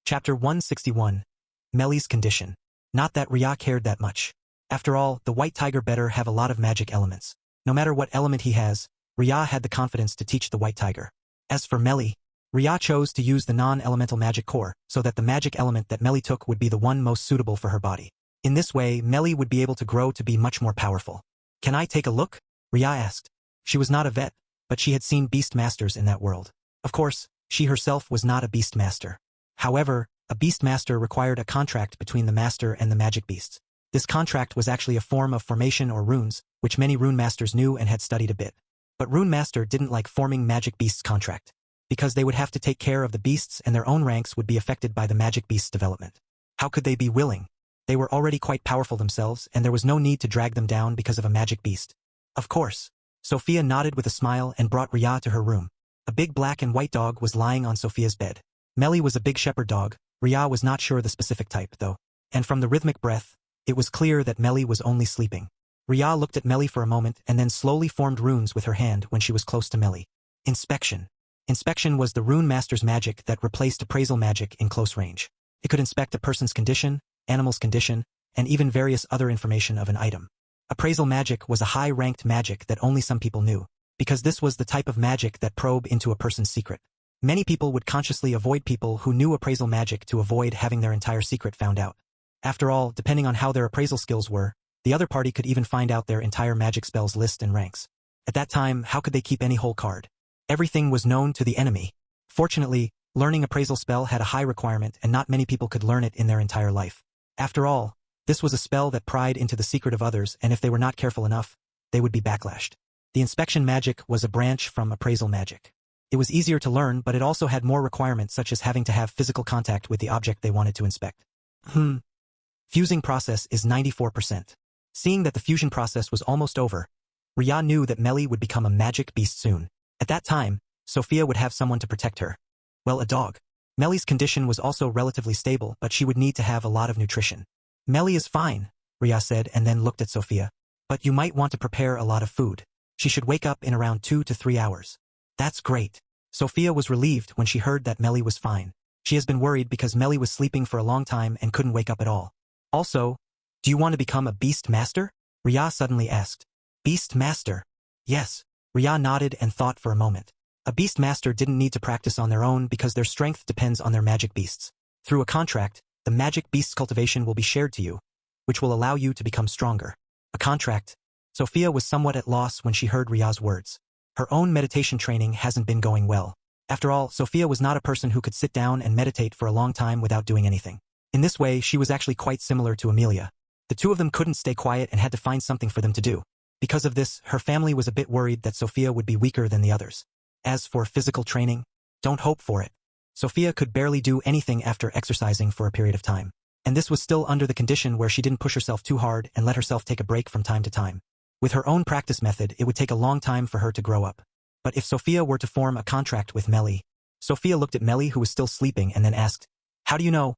Chapter 161. Melly's Condition. Not that Rhea cared that much. After all, the white tiger better have a lot of magic elements. No matter what element he has, Rhea had the confidence to teach the white tiger. As for Melly, Rhea chose to use the non-elemental magic core, so that the magic element that Melly took would be the one most suitable for her body. In this way, Melly would be able to grow to be much more powerful. Can I take a look? Rhea asked. She was not a vet, but she had seen beast masters in that world. Of course, she herself was not a beast master. However, a beast master required a contract between the master and the magic beasts. This contract was actually a form of formation or runes, which many rune masters knew and had studied a bit. But Runemaster didn't like forming magic beasts' contract, because they would have to take care of the beasts and their own ranks would be affected by the magic beast's development. How could they be willing? They were already quite powerful themselves, and there was no need to drag them down because of a magic beast. Of course. Sophia nodded with a smile and brought Rhea to her room. A big black and white dog was lying on Sophia's bed. Melly was a big shepherd dog. Rhea was not sure the specific type, though. And from the rhythmic breath, it was clear that Melly was only sleeping. Rhea looked at Melly for a moment and then slowly formed runes with her hand when she was close to Melly. Inspection. Inspection was the rune master's magic that replaced appraisal magic in close range. It could inspect a person's condition, animal's condition, and even various other information of an item. Appraisal magic was a high-ranked magic that only some people knew, because this was the type of magic that probe into a person's secret. Many people would consciously avoid people who knew appraisal magic to avoid having their entire secret found out. After all, depending on how their appraisal skills were, the other party could even find out their entire magic spells list and ranks. At that time, how could they keep any whole card? Everything was known to the enemy. Fortunately, learning appraisal spell had a high requirement and not many people could learn it in their entire life. After all, this was a spell that pried into the secret of others, and if they were not careful enough, they would be backlashed. The inspection magic was a branch from appraisal magic. It was easier to learn, but it also had more requirements such as having to have physical contact with the object they wanted to inspect. Fusing process is 94%. Seeing that the fusion process was almost over, Rhea knew that Melly would become a magic beast soon. At that time, Sophia would have someone to protect her. Well, a dog. Melly's condition was also relatively stable, but she would need to have a lot of nutrition. Melly is fine, Rhea said and then looked at Sophia. But you might want to prepare a lot of food. She should wake up in around 2 to 3 hours. That's great. Sophia was relieved when she heard that Melly was fine. She has been worried because Melly was sleeping for a long time and couldn't wake up at all. Also, do you want to become a beast master? Rhea suddenly asked. Beast master? Yes. Rhea nodded and thought for a moment. A beast master didn't need to practice on their own because their strength depends on their magic beasts. Through a contract, the magic beast's cultivation will be shared to you, which will allow you to become stronger. A contract? Sophia was somewhat at loss when she heard Rhea's words. Her own meditation training hasn't been going well. After all, Sophia was not a person who could sit down and meditate for a long time without doing anything. In this way, she was actually quite similar to Amelia. The two of them couldn't stay quiet and had to find something for them to do. Because of this, her family was a bit worried that Sophia would be weaker than the others. As for physical training, don't hope for it. Sophia could barely do anything after exercising for a period of time. And this was still under the condition where she didn't push herself too hard and let herself take a break from time to time. With her own practice method, it would take a long time for her to grow up. But if Sophia were to form a contract with Melly, Sophia looked at Melly who was still sleeping and then asked, How do you know?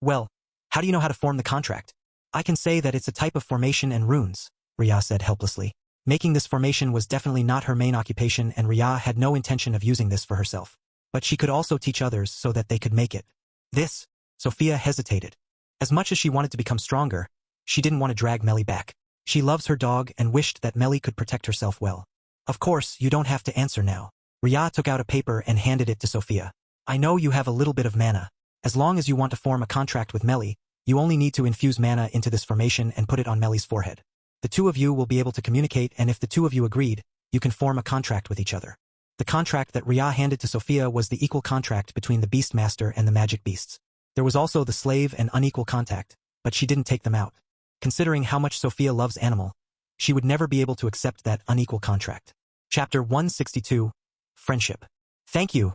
Well, how do you know how to form the contract? I can say that it's a type of formation and runes, Rhea said helplessly. Making this formation was definitely not her main occupation and Rhea had no intention of using this for herself. But she could also teach others so that they could make it. This, Sophia hesitated. As much as she wanted to become stronger, she didn't want to drag Melly back. She loves her dog and wished that Melly could protect herself well. Of course, you don't have to answer now. Rhea took out a paper and handed it to Sophia. I know you have a little bit of mana. As long as you want to form a contract with Melly, you only need to infuse mana into this formation and put it on Melly's forehead. The two of you will be able to communicate, and if the two of you agreed, you can form a contract with each other. The contract that Rhea handed to Sophia was the equal contract between the Beast Master and the magic beasts. There was also the slave and unequal contact, but she didn't take them out. Considering how much Sophia loves animal, she would never be able to accept that unequal contract. Chapter 162. Friendship. Thank you.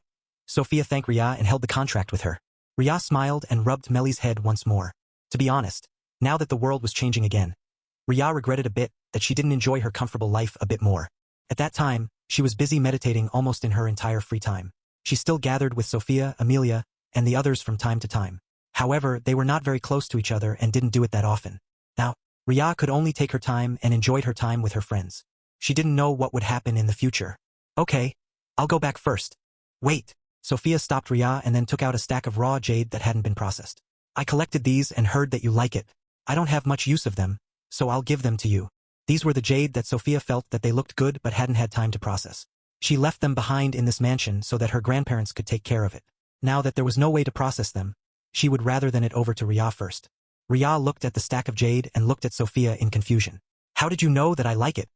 Sophia thanked Rhea and held the contract with her. Rhea smiled and rubbed Melly's head once more. To be honest, now that the world was changing again, Rhea regretted a bit that she didn't enjoy her comfortable life a bit more. At that time, she was busy meditating almost in her entire free time. She still gathered with Sophia, Amelia, and the others from time to time. However, they were not very close to each other and didn't do it that often. Now, Rhea could only take her time and enjoyed her time with her friends. She didn't know what would happen in the future. Okay, I'll go back first. Wait. Sophia stopped Ria and then took out a stack of raw jade that hadn't been processed. I collected these and heard that you like it. I don't have much use of them, so I'll give them to you. These were the jade that Sophia felt that they looked good but hadn't had time to process. She left them behind in this mansion so that her grandparents could take care of it. Now that there was no way to process them, she would rather than it over to Ria first. Ria looked at the stack of jade and looked at Sophia in confusion. How did you know that I like it?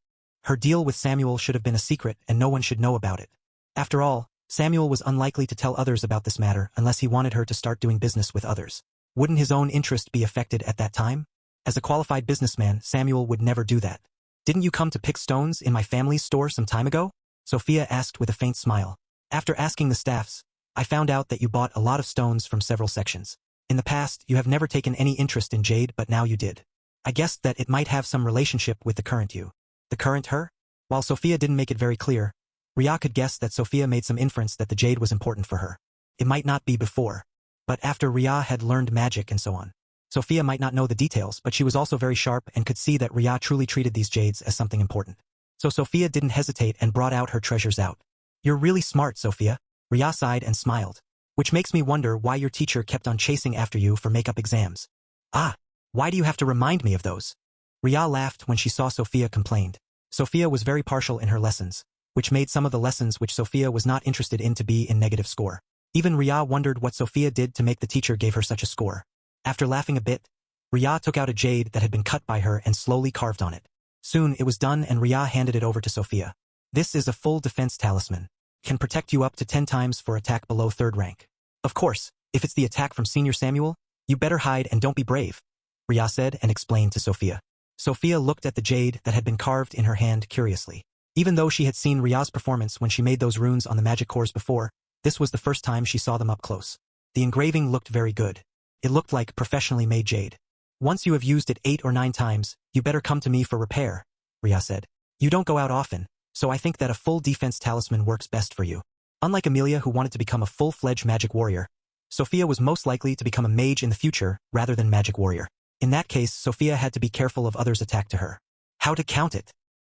Her deal with Samuel should have been a secret and no one should know about it. After all, Samuel was unlikely to tell others about this matter unless he wanted her to start doing business with others. Wouldn't his own interest be affected at that time? As a qualified businessman, Samuel would never do that. Didn't you come to pick stones in my family's store some time ago? Sophia asked with a faint smile. After asking the staffs, I found out that you bought a lot of stones from several sections. In the past, you have never taken any interest in jade, but now you did. I guessed that it might have some relationship with the current you. The current her? While Sophia didn't make it very clear, Ria could guess that Sophia made some inference that the jade was important for her. It might not be before, but after Ria had learned magic and so on. Sophia might not know the details, but she was also very sharp and could see that Ria truly treated these jades as something important. So Sophia didn't hesitate and brought out her treasures out. You're really smart, Sophia. Ria sighed and smiled. Which makes me wonder why your teacher kept on chasing after you for makeup exams. Ah, why do you have to remind me of those? Ria laughed when she saw Sophia complained. Sophia was very partial in her lessons, which made some of the lessons which Sophia was not interested in to be in negative score. Even Ria wondered what Sophia did to make the teacher gave her such a score. After laughing a bit, Ria took out a jade that had been cut by her and slowly carved on it. Soon it was done and Ria handed it over to Sophia. This is a full defense talisman. Can protect you up to 10 times for attack below 3rd rank. Of course, if it's the attack from Senior Samuel, you better hide and don't be brave, Ria said and explained to Sophia. Sophia looked at the jade that had been carved in her hand curiously. Even though she had seen Ria's performance when she made those runes on the magic cores before, this was the first time she saw them up close. The engraving looked very good. It looked like professionally made jade. Once you have used it 8 or 9 times, you better come to me for repair, Ria said. You don't go out often, so I think that a full defense talisman works best for you. Unlike Amelia, who wanted to become a full-fledged magic warrior, Sophia was most likely to become a mage in the future rather than magic warrior. In that case, Sophia had to be careful of others' attack to her. How to count it?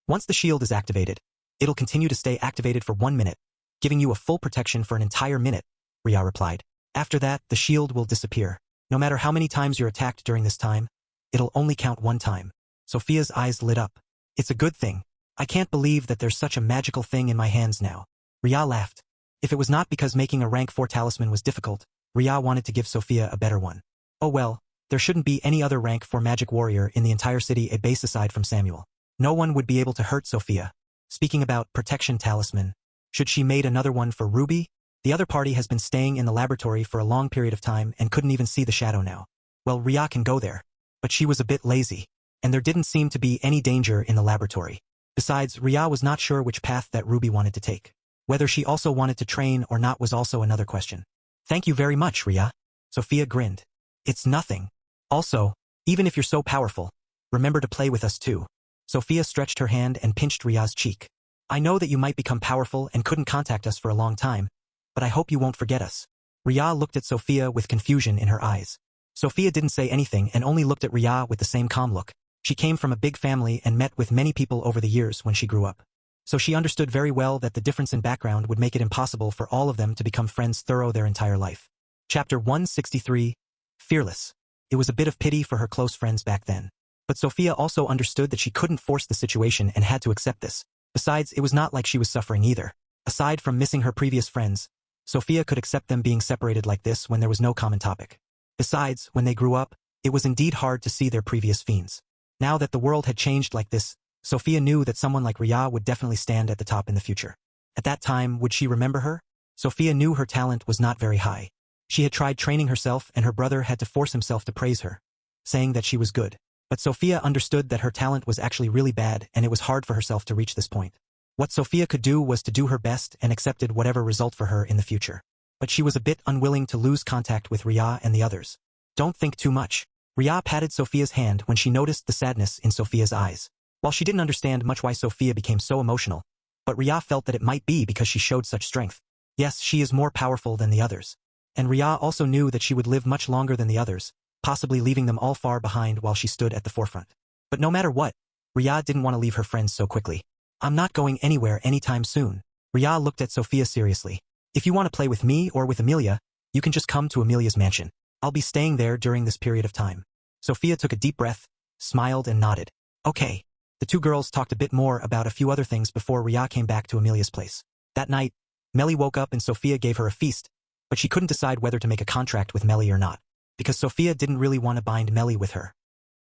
Once the shield is activated, it'll continue to stay activated for 1 minute, giving you a full protection for an entire minute, Ria replied. After that, the shield will disappear. No matter how many times you're attacked during this time, it'll only count 1 time. Sophia's eyes lit up. It's a good thing. I can't believe that there's such a magical thing in my hands now. Ria laughed. If it was not because making a rank 4 talisman was difficult, Ria wanted to give Sophia a better one. Oh well, there shouldn't be any other rank 4 magic warrior in the entire city a base aside from Samuel. No one would be able to hurt Sophia. Speaking about protection talisman, should she made another one for Ruby? The other party has been staying in the laboratory for a long period of time and couldn't even see the shadow now. Well, Ria can go there. But she was a bit lazy, and there didn't seem to be any danger in the laboratory. Besides, Ria was not sure which path that Ruby wanted to take. Whether she also wanted to train or not was also another question. Thank you very much, Ria. Sophia grinned. It's nothing. Also, even if you're so powerful, remember to play with us too. Sophia stretched her hand and pinched Ria's cheek. I know that you might become powerful and couldn't contact us for a long time, but I hope you won't forget us. Ria looked at Sophia with confusion in her eyes. Sophia didn't say anything and only looked at Ria with the same calm look. She came from a big family and met with many people over the years when she grew up. So she understood very well that the difference in background would make it impossible for all of them to become friends throughout their entire life. Chapter 163, Fearless. It was a bit of pity for her close friends back then. But Sophia also understood that she couldn't force the situation and had to accept this. Besides, it was not like she was suffering either. Aside from missing her previous friends, Sophia could accept them being separated like this when there was no common topic. Besides, when they grew up, it was indeed hard to see their previous fiends. Now that the world had changed like this, Sophia knew that someone like Ria would definitely stand at the top in the future. At that time, would she remember her? Sophia knew her talent was not very high. She had tried training herself and her brother had to force himself to praise her, saying that she was good. But Sophia understood that her talent was actually really bad and it was hard for herself to reach this point. What Sophia could do was to do her best and accepted whatever result for her in the future. But she was a bit unwilling to lose contact with Ria and the others. Don't think too much. Ria patted Sophia's hand when she noticed the sadness in Sophia's eyes. While she didn't understand much why Sophia became so emotional, but Ria felt that it might be because she showed such strength. Yes, she is more powerful than the others. And Ria also knew that she would live much longer than the others, possibly leaving them all far behind while she stood at the forefront. But no matter what, Ria didn't want to leave her friends so quickly. I'm not going anywhere anytime soon. Ria looked at Sophia seriously. If you want to play with me or with Amelia, you can just come to Amelia's mansion. I'll be staying there during this period of time. Sophia took a deep breath, smiled and nodded. Okay. The two girls talked a bit more about a few other things before Ria came back to Amelia's place. That night, Melly woke up and Sophia gave her a feast, but she couldn't decide whether to make a contract with Melly or not, because Sophia didn't really want to bind Melly with her.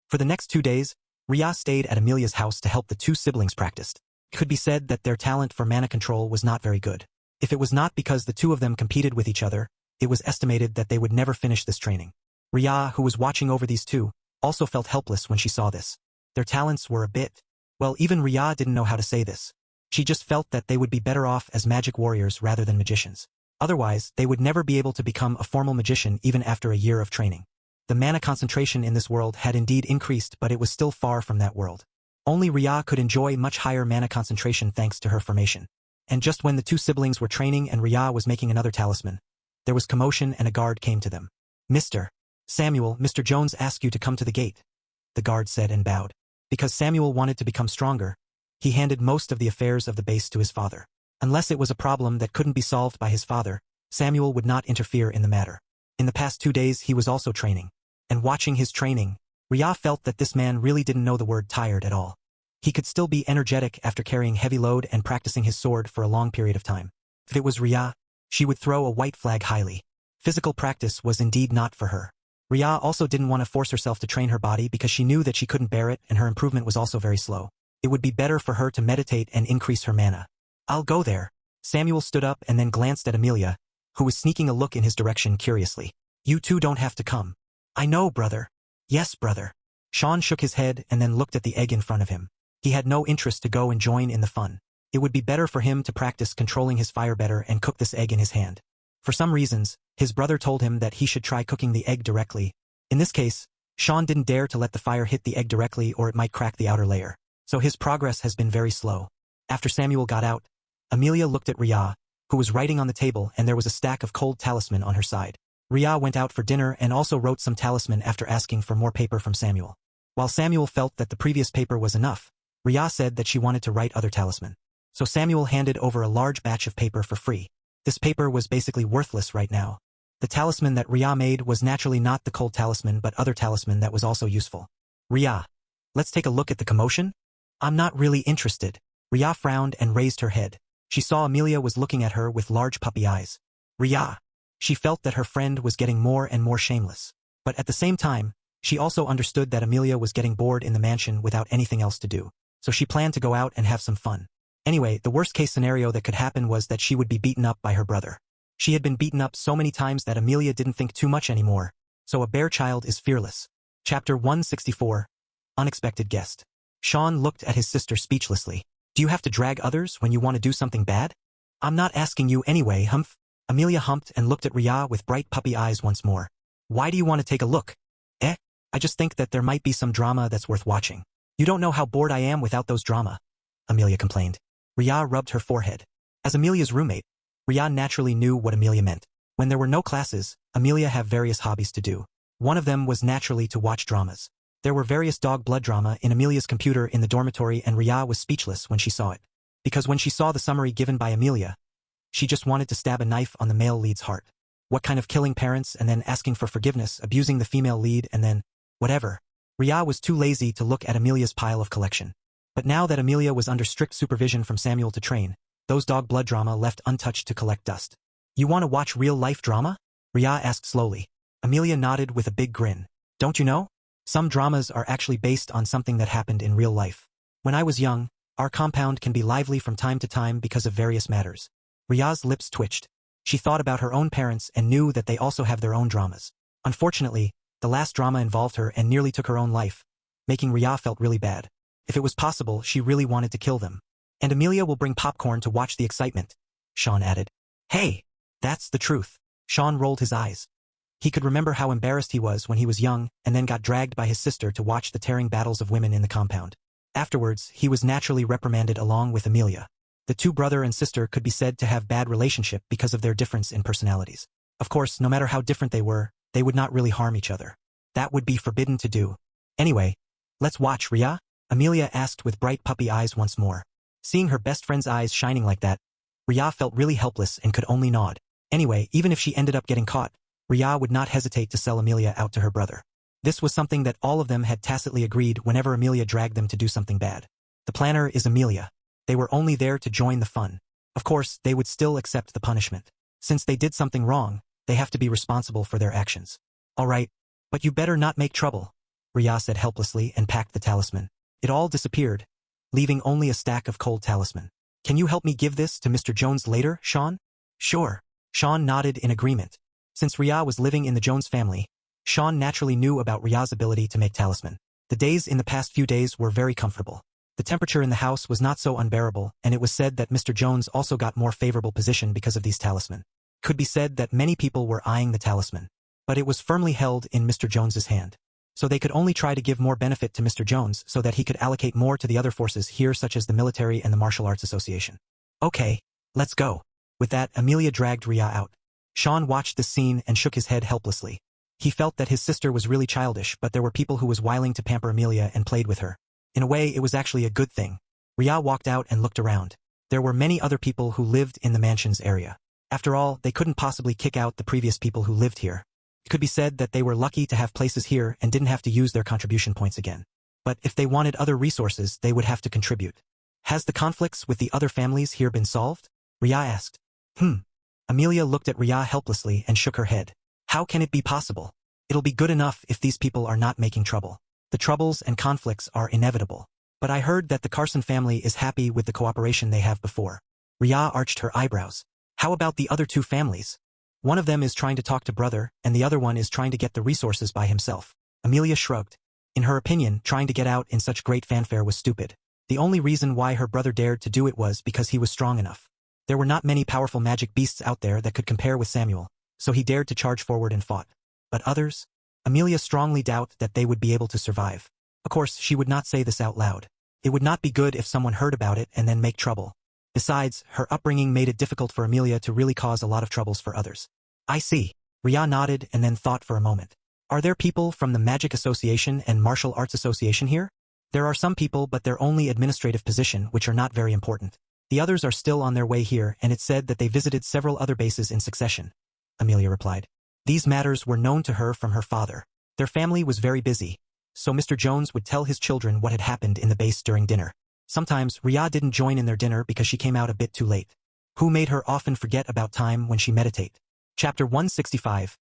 For the next 2 days, Ria stayed at Amelia's house to help the two siblings practice. It could be said that their talent for mana control was not very good. If it was not because the two of them competed with each other, it was estimated that they would never finish this training. Ria, who was watching over these two, also felt helpless when she saw this. Their talents were a bit... Well, even Ria didn't know how to say this. She just felt that they would be better off as magic warriors rather than magicians. Otherwise, they would never be able to become a formal magician even after a year of training. The mana concentration in this world had indeed increased, but it was still far from that world. Only Ria could enjoy much higher mana concentration thanks to her formation. And just when the two siblings were training and Ria was making another talisman, there was commotion and a guard came to them. Mr. Samuel, Mr. Jones asked you to come to the gate, the guard said and bowed. Because Samuel wanted to become stronger, he handed most of the affairs of the base to his father. Unless it was a problem that couldn't be solved by his father, Samuel would not interfere in the matter. In the past 2 days he was also training. And watching his training, Ria felt that this man really didn't know the word tired at all. He could still be energetic after carrying heavy load and practicing his sword for a long period of time. If it was Ria, she would throw a white flag highly. Physical practice was indeed not for her. Ria also didn't want to force herself to train her body because she knew that she couldn't bear it and her improvement was also very slow. It would be better for her to meditate and increase her mana. I'll go there. Samuel stood up and then glanced at Amelia, who was sneaking a look in his direction curiously. You two don't have to come. I know, brother. Yes, brother. Sean shook his head and then looked at the egg in front of him. He had no interest to go and join in the fun. It would be better for him to practice controlling his fire better and cook this egg in his hand. For some reasons, his brother told him that he should try cooking the egg directly. In this case, Sean didn't dare to let the fire hit the egg directly or it might crack the outer layer. So his progress has been very slow. After Samuel got out, Amelia looked at Ria, who was writing on the table and there was a stack of cold talisman on her side. Ria went out for dinner and also wrote some talisman after asking for more paper from Samuel. While Samuel felt that the previous paper was enough, Ria said that she wanted to write other talisman. So Samuel handed over a large batch of paper for free. This paper was basically worthless right now. The talisman that Ria made was naturally not the cold talisman but other talisman that was also useful. Ria, let's take a look at the commotion? I'm not really interested. Ria frowned and raised her head. She saw Amelia was looking at her with large puppy eyes. Ria. She felt that her friend was getting more and more shameless. But at the same time, she also understood that Amelia was getting bored in the mansion without anything else to do. So she planned to go out and have some fun. Anyway, the worst-case scenario that could happen was that she would be beaten up by her brother. She had been beaten up so many times that Amelia didn't think too much anymore. So a bear child is fearless. Chapter 164. Unexpected Guest. Sean looked at his sister speechlessly. Do you have to drag others when you want to do something bad? I'm not asking you anyway, humph. Amelia humped and looked at Ria with bright puppy eyes once more. Why do you want to take a look? I just think that there might be some drama that's worth watching. You don't know how bored I am without those drama, Amelia complained. Ria rubbed her forehead. As Amelia's roommate, Ria naturally knew what Amelia meant. When there were no classes, Amelia had various hobbies to do. One of them was naturally to watch dramas. There were various dog blood drama in Amelia's computer in the dormitory and Ria was speechless when she saw it. Because when she saw the summary given by Amelia, she just wanted to stab a knife on the male lead's heart. What kind of killing parents and then asking for forgiveness, abusing the female lead and then, whatever. Ria was too lazy to look at Amelia's pile of collection. But now that Amelia was under strict supervision from Samuel to train, those dog blood drama left untouched to collect dust. You want to watch real-life drama? Ria asked slowly. Amelia nodded with a big grin. Don't you know? Some dramas are actually based on something that happened in real life. When I was young, our compound can be lively from time to time because of various matters. Ria's lips twitched. She thought about her own parents and knew that they also have their own dramas. Unfortunately, the last drama involved her and nearly took her own life, making Ria felt really bad. If it was possible, she really wanted to kill them. And Amelia will bring popcorn to watch the excitement, Sean added. Hey, that's the truth. Sean rolled his eyes. He could remember how embarrassed he was when he was young and then got dragged by his sister to watch the tearing battles of women in the compound. Afterwards, he was naturally reprimanded along with Amelia. The two brother and sister could be said to have bad relationship because of their difference in personalities. Of course, no matter how different they were, they would not really harm each other. That would be forbidden to do. Anyway, let's watch, Ria? Amelia asked with bright puppy eyes once more. Seeing her best friend's eyes shining like that, Rhea felt really helpless and could only nod. Anyway, even if she ended up getting caught, Rhea would not hesitate to sell Amelia out to her brother. This was something that all of them had tacitly agreed whenever Amelia dragged them to do something bad. The planner is Amelia. They were only there to join the fun. Of course, they would still accept the punishment. Since they did something wrong, they have to be responsible for their actions. All right, but you better not make trouble, Rhea said helplessly and packed the talisman. It all disappeared, leaving only a stack of cold talisman. Can you help me give this to Mr. Jones later, Sean? Sure. Sean nodded in agreement. Since Rhea was living in the Jones family, Sean naturally knew about Rhea's ability to make talisman. The days in the past few days were very comfortable. The temperature in the house was not so unbearable, and it was said that Mr. Jones also got more favorable position because of these talisman. Could be said that many people were eyeing the talisman, but it was firmly held in Mr. Jones's hand. So they could only try to give more benefit to Mr. Jones so that he could allocate more to the other forces here, such as the military and the martial arts association. Okay, let's go. With that, Amelia dragged Rhea out. Sean watched this scene and shook his head helplessly. He felt that his sister was really childish, but there were people who was willing to pamper Amelia and played with her. In a way, it was actually a good thing. Rhea walked out and looked around. There were many other people who lived in the mansion's area. After all, they couldn't possibly kick out the previous people who lived here. It could be said that they were lucky to have places here and didn't have to use their contribution points again. But if they wanted other resources, they would have to contribute. Has the conflicts with the other families here been solved? Rhea asked. Amelia looked at Rhea helplessly and shook her head. How can it be possible? It'll be good enough if these people are not making trouble. The troubles and conflicts are inevitable. But I heard that the Carson family is happy with the cooperation they have before. Rhea arched her eyebrows. How about the other two families? One of them is trying to talk to brother, and the other one is trying to get the resources by himself. Amelia shrugged. In her opinion, trying to get out in such great fanfare was stupid. The only reason why her brother dared to do it was because he was strong enough. There were not many powerful magic beasts out there that could compare with Samuel, so he dared to charge forward and fought. But others? Amelia strongly doubted that they would be able to survive. Of course, she would not say this out loud. It would not be good if someone heard about it and then make trouble. Besides, her upbringing made it difficult for Amelia to really cause a lot of troubles for others. I see. Rhea nodded and then thought for a moment. Are there people from the Magic Association and Martial Arts Association here? There are some people, but they're only administrative position, which are not very important. The others are still on their way here, and it's said that they visited several other bases in succession, Amelia replied. These matters were known to her from her father. Their family was very busy, so Mr. Jones would tell his children what had happened in the base during dinner. Sometimes, Rhea didn't join in their dinner because she came out a bit too late. Who made her often forget about time when she meditate. Chapter 165.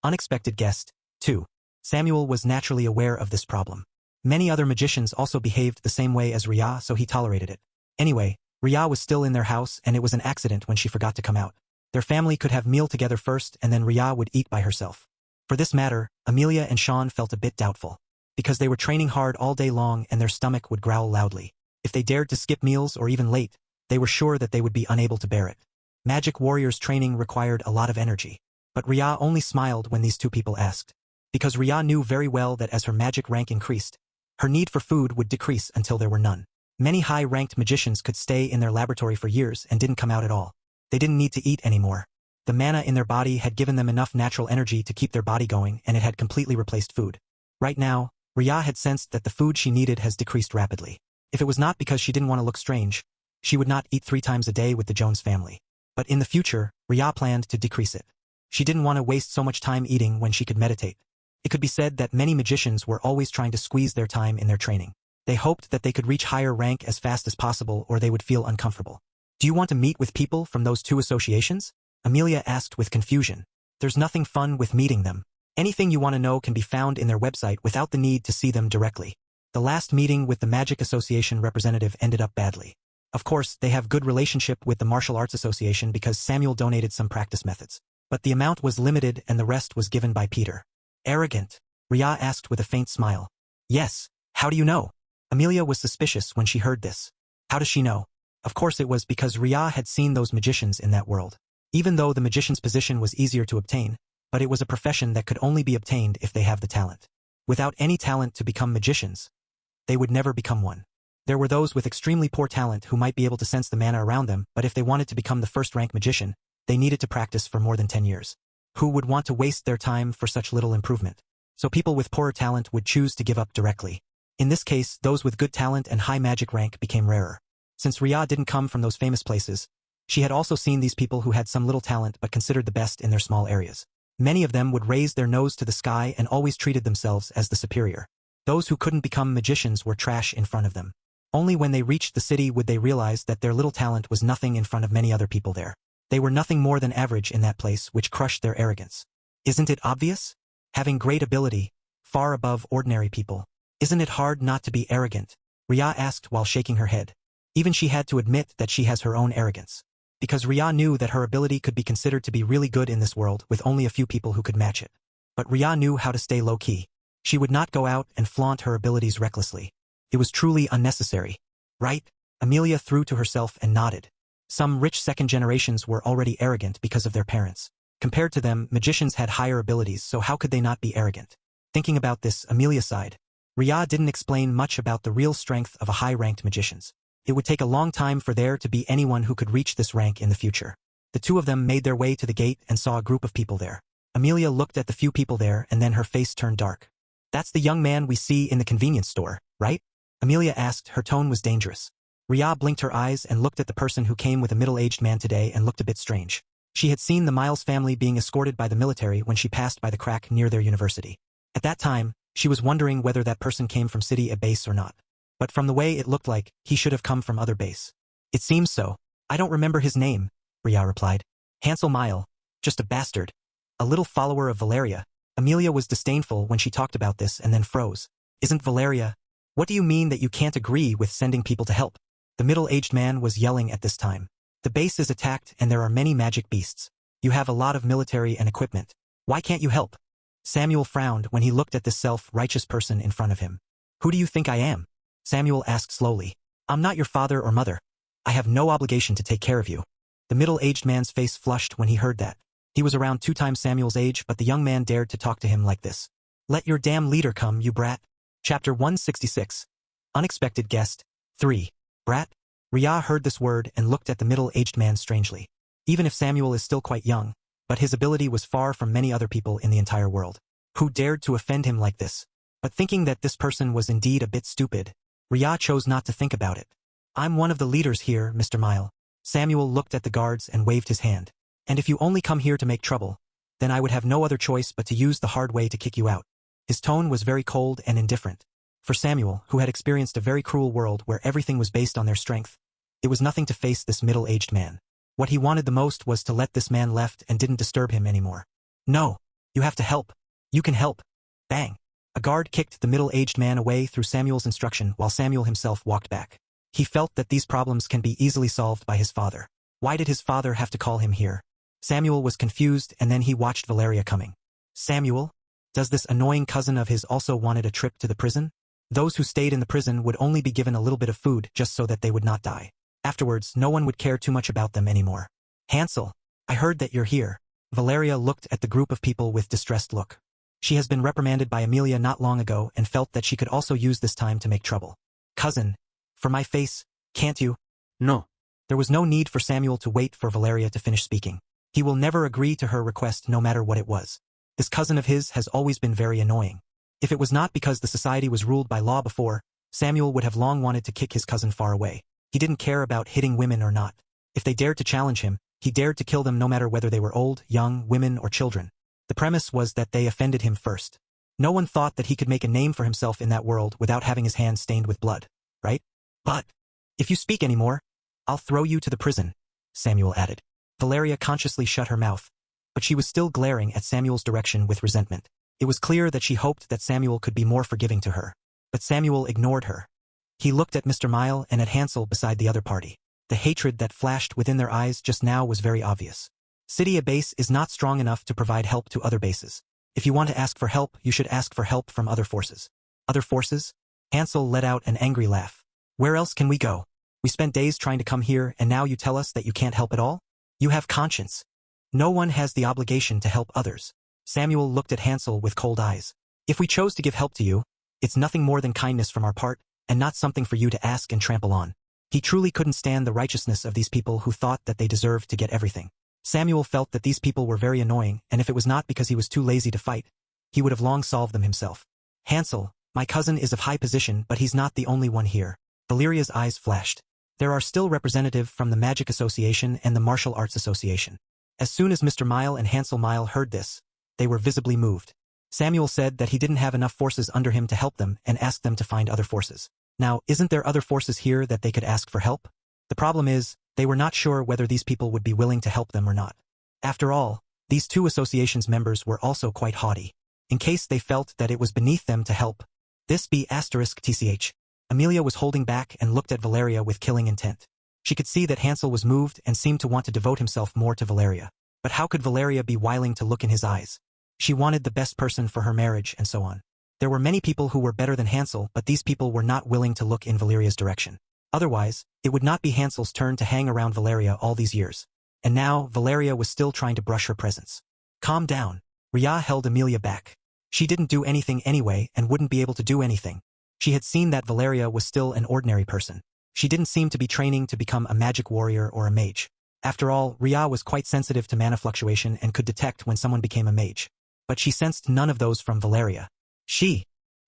Unexpected Guest. 2. Samuel was naturally aware of this problem. Many other magicians also behaved the same way as Rhea, so he tolerated it. Anyway, Rhea was still in their house, and it was an accident when she forgot to come out. Their family could have meal together first, and then Rhea would eat by herself. For this matter, Amelia and Sean felt a bit doubtful, because they were training hard all day long and their stomach would growl loudly. If they dared to skip meals or even late, they were sure that they would be unable to bear it. Magic warriors training required a lot of energy. But Rhea only smiled when these two people asked. Because Rhea knew very well that as her magic rank increased, her need for food would decrease until there were none. Many high-ranked magicians could stay in their laboratory for years and didn't come out at all. They didn't need to eat anymore. The mana in their body had given them enough natural energy to keep their body going, and it had completely replaced food. Right now, Rhea had sensed that the food she needed has decreased rapidly. If it was not because she didn't want to look strange, she would not eat 3 times a day with the Jones family. But in the future, Rhea planned to decrease it. She didn't want to waste so much time eating when she could meditate. It could be said that many magicians were always trying to squeeze their time in their training. They hoped that they could reach higher rank as fast as possible or they would feel uncomfortable. Do you want to meet with people from those 2 associations? Amelia asked with confusion. There's nothing fun with meeting them. Anything you want to know can be found in their website without the need to see them directly. The last meeting with the Magic Association representative ended up badly. Of course, they have good relationship with the Martial Arts Association because Samuel donated some practice methods. But the amount was limited and the rest was given by Peter. Arrogant? Rhea asked with a faint smile. Yes, how do you know? Amelia was suspicious when she heard this. How does she know? Of course it was because Rhea had seen those magicians in that world. Even though the magician's position was easier to obtain, but it was a profession that could only be obtained if they have the talent. Without any talent to become magicians, they would never become one. There were those with extremely poor talent who might be able to sense the mana around them, but if they wanted to become the first-rank magician, they needed to practice for more than 10 years. Who would want to waste their time for such little improvement? So people with poorer talent would choose to give up directly. In this case, those with good talent and high magic rank became rarer. Since Rhea didn't come from those famous places, She had also seen these people who had some little talent but considered the best in their small areas. Many of them would raise their nose to the sky and always treated themselves as the superior. Those who couldn't become magicians were trash in front of them. Only when they reached the city would they realize that their little talent was nothing in front of many other people there. They were nothing more than average in that place, which crushed their arrogance. Isn't it obvious? Having great ability, far above ordinary people. Isn't it hard not to be arrogant? Ria asked while shaking her head. Even she had to admit that she has her own arrogance. Because Ria knew that her ability could be considered to be really good in this world with only a few people who could match it. But Ria knew how to stay low-key. She would not go out and flaunt her abilities recklessly. It was truly unnecessary. Right? Amelia threw to herself and nodded. Some rich second generations were already arrogant because of their parents. Compared to them, magicians had higher abilities, so how could they not be arrogant? Thinking about this, Amelia sighed. Ria didn't explain much about the real strength of a high-ranked magicians. It would take a long time for there to be anyone who could reach this rank in the future. The two of them made their way to the gate and saw a group of people there. Amelia looked at the few people there and then her face turned dark. That's the young man we see in the convenience store, right? Amelia asked, her tone was dangerous. Ria blinked her eyes and looked at the person who came with a middle-aged man today and looked a bit strange. She had seen the Miles family being escorted by the military when she passed by the crack near their university. At that time, she was wondering whether that person came from City A base or not. But from the way it looked like, he should have come from other base. It seems so. I don't remember his name, Ria replied. Hansel Mile. Just a bastard. A little follower of Valeria. Amelia was disdainful when she talked about this and then froze. Isn't Valeria? What do you mean that you can't agree with sending people to help? The middle-aged man was yelling at this time. The base is attacked and there are many magic beasts. You have a lot of military and equipment. Why can't you help? Samuel frowned when he looked at this self-righteous person in front of him. Who do you think I am? Samuel asked slowly. I'm not your father or mother. I have no obligation to take care of you. The middle-aged man's face flushed when he heard that. He was around 2 times Samuel's age, but the young man dared to talk to him like this. Let your damn leader come, you brat. Chapter 166. Unexpected Guest. 3. Brat? Ria heard this word and looked at the middle-aged man strangely. Even if Samuel is still quite young, but his ability was far from many other people in the entire world. Who dared to offend him like this? But thinking that this person was indeed a bit stupid, Ria chose not to think about it. I'm one of the leaders here, Mr. Mile. Samuel looked at the guards and waved his hand. And if you only come here to make trouble, then I would have no other choice but to use the hard way to kick you out. His tone was very cold and indifferent. For Samuel, who had experienced a very cruel world where everything was based on their strength, it was nothing to face this middle-aged man. What he wanted the most was to let this man left and didn't disturb him anymore. No, you have to help. You can help. Bang. A guard kicked the middle-aged man away through Samuel's instruction while Samuel himself walked back. He felt that these problems can be easily solved by his father. Why did his father have to call him here? Samuel was confused and then he watched Valeria coming. Samuel? Does this annoying cousin of his also wanted a trip to the prison? Those who stayed in the prison would only be given a little bit of food just so that they would not die. Afterwards, no one would care too much about them anymore. Hansel, I heard that you're here. Valeria looked at the group of people with distressed look. She has been reprimanded by Amelia not long ago and felt that she could also use this time to make trouble. Cousin, for my face, can't you? No. There was no need for Samuel to wait for Valeria to finish speaking. He will never agree to her request no matter what it was. This cousin of his has always been very annoying. If it was not because the society was ruled by law before, Samuel would have long wanted to kick his cousin far away. He didn't care about hitting women or not. If they dared to challenge him, he dared to kill them no matter whether they were old, young, women, or children. The premise was that they offended him first. No one thought that he could make a name for himself in that world without having his hands stained with blood, right? But, if you speak anymore, I'll throw you to the prison, Samuel added. Valeria consciously shut her mouth, but she was still glaring at Samuel's direction with resentment. It was clear that she hoped that Samuel could be more forgiving to her. But Samuel ignored her. He looked at Mr. Mile and at Hansel beside the other party. The hatred that flashed within their eyes just now was very obvious. City A base is not strong enough to provide help to other bases. If you want to ask for help, you should ask for help from other forces. Other forces? Hansel let out an angry laugh. Where else can we go? We spent days trying to come here and now you tell us that you can't help at all? You have conscience. No one has the obligation to help others. Samuel looked at Hansel with cold eyes. If we chose to give help to you, it's nothing more than kindness from our part, and not something for you to ask and trample on. He truly couldn't stand the righteousness of these people who thought that they deserved to get everything. Samuel felt that these people were very annoying, and if it was not because he was too lazy to fight, he would have long solved them himself. Hansel, my cousin is of high position, but he's not the only one here. Valeria's eyes flashed. There are still representatives from the Magic Association and the Martial Arts Association. As soon as Mr. Mile and Hansel Mile heard this, they were visibly moved. Samuel said that he didn't have enough forces under him to help them and asked them to find other forces. Now, isn't there other forces here that they could ask for help? The problem is, they were not sure whether these people would be willing to help them or not. After all, these two associations members were also quite haughty. In case they felt that it was beneath them to help. This be *tch. Amelia was holding back and looked at Valeria with killing intent. She could see that Hansel was moved and seemed to want to devote himself more to Valeria. But how could Valeria be willing to look in his eyes? She wanted the best person for her marriage and so on. There were many people who were better than Hansel, but these people were not willing to look in Valeria's direction. Otherwise, it would not be Hansel's turn to hang around Valeria all these years. And now, Valeria was still trying to brush her presence. Calm down. Ria held Amelia back. She didn't do anything anyway and wouldn't be able to do anything. She had seen that Valeria was still an ordinary person. She didn't seem to be training to become a magic warrior or a mage. After all, Ria was quite sensitive to mana fluctuation and could detect when someone became a mage. But she sensed none of those from Valeria.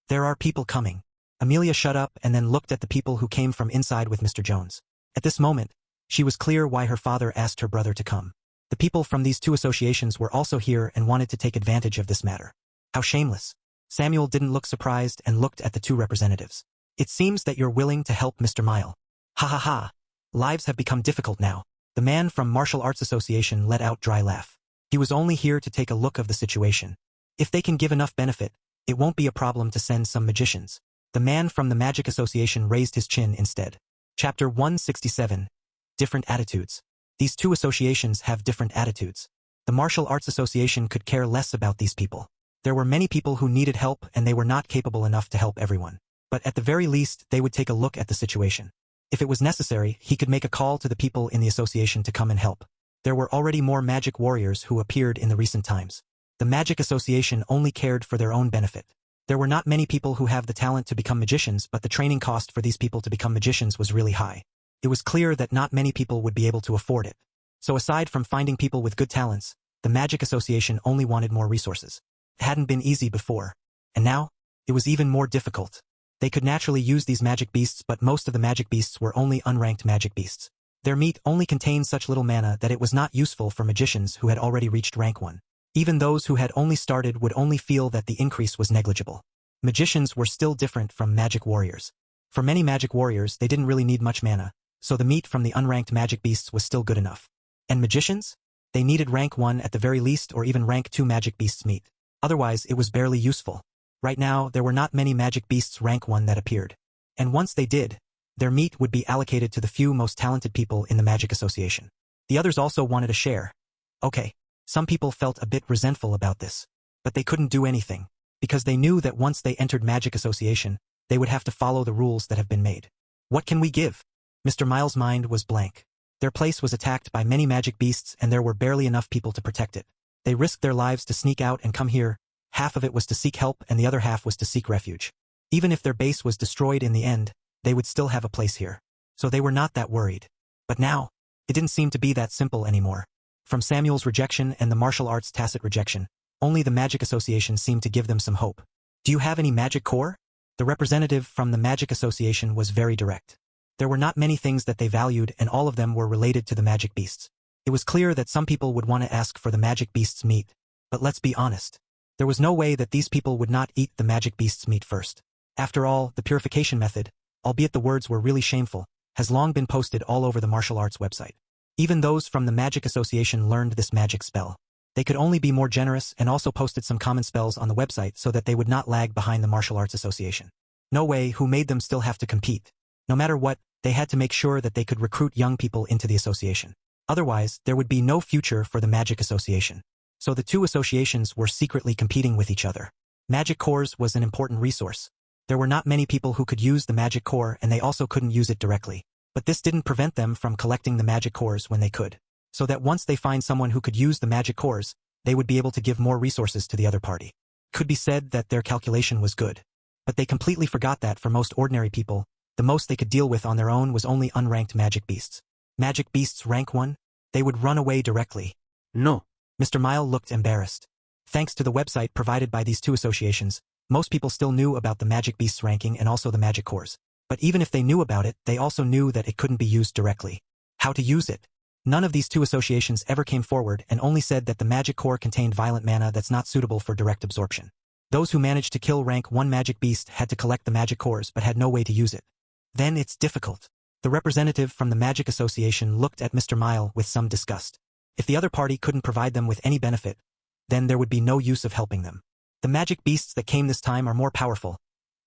There are people coming. Amelia shut up and then looked at the people who came from inside with Mr. Jones. At this moment, she was clear why her father asked her brother to come. The people from these two associations were also here and wanted to take advantage of this matter. How shameless. Samuel didn't look surprised and looked at the two representatives. It seems that you're willing to help Mr. Mile. Ha ha ha. Lives have become difficult now. The man from Martial Arts Association let out a dry laugh. He was only here to take a look of the situation. If they can give enough benefit, it won't be a problem to send some magicians. The man from the Magic Association raised his chin instead. Chapter 167. Different attitudes. These two associations have different attitudes. The Martial Arts Association could care less about these people. There were many people who needed help and they were not capable enough to help everyone. But at the very least, they would take a look at the situation. If it was necessary, he could make a call to the people in the association to come and help. There were already more magic warriors who appeared in the recent times. The Magic Association only cared for their own benefit. There were not many people who have the talent to become magicians, but the training cost for these people to become magicians was really high. It was clear that not many people would be able to afford it. So aside from finding people with good talents, the Magic Association only wanted more resources. It hadn't been easy before. And now, it was even more difficult. They could naturally use these magic beasts, but most of the magic beasts were only unranked magic beasts. Their meat only contained such little mana that it was not useful for magicians who had already reached rank 1. Even those who had only started would only feel that the increase was negligible. Magicians were still different from magic warriors. For many magic warriors, they didn't really need much mana, so the meat from the unranked magic beasts was still good enough. And magicians? They needed rank 1 at the very least or even rank 2 magic beasts meat. Otherwise, it was barely useful. Right now, there were not many magic beasts rank 1 that appeared. And once they did, their meat would be allocated to the few most talented people in the Magic Association. The others also wanted a share. Okay, some people felt a bit resentful about this. But they couldn't do anything, because they knew that once they entered Magic Association, they would have to follow the rules that have been made. What can we give? Mr. Miles' mind was blank. Their place was attacked by many magic beasts and there were barely enough people to protect it. They risked their lives to sneak out and come here. Half of it was to seek help and the other half was to seek refuge. Even if their base was destroyed in the end, they would still have a place here. So they were not that worried. But now, it didn't seem to be that simple anymore. From Samuel's rejection and the martial arts' tacit rejection, only the Magic Association seemed to give them some hope. Do you have any magic core? The representative from the Magic Association was very direct. There were not many things that they valued and all of them were related to the magic beasts. It was clear that some people would want to ask for the magic beast's meat. But let's be honest. There was no way that these people would not eat the magic beast's meat first. After all, the purification method, albeit the words were really shameful, has long been posted all over the martial arts website. Even those from the Magic Association learned this magic spell. They could only be more generous and also posted some common spells on the website so that they would not lag behind the Martial Arts Association. No way who made them still have to compete. No matter what, they had to make sure that they could recruit young people into the association. Otherwise, there would be no future for the Magic Association. So the two associations were secretly competing with each other. Magic cores was an important resource. There were not many people who could use the magic core and they also couldn't use it directly. But this didn't prevent them from collecting the magic cores when they could. So that once they find someone who could use the magic cores, they would be able to give more resources to the other party. Could be said that their calculation was good. But they completely forgot that for most ordinary people, the most they could deal with on their own was only unranked magic beasts. Magic beasts rank 1? They would run away directly. No. Mr. Mile looked embarrassed. Thanks to the website provided by these two associations, most people still knew about the magic beasts ranking and also the magic cores. But even if they knew about it, they also knew that it couldn't be used directly. How to use it? None of these two associations ever came forward and only said that the magic core contained violent mana that's not suitable for direct absorption. Those who managed to kill rank 1 magic beast had to collect the magic cores but had no way to use it. Then it's difficult. The representative from the Magic Association looked at Mr. Mile with some disgust. If the other party couldn't provide them with any benefit, then there would be no use of helping them. The magic beasts that came this time are more powerful.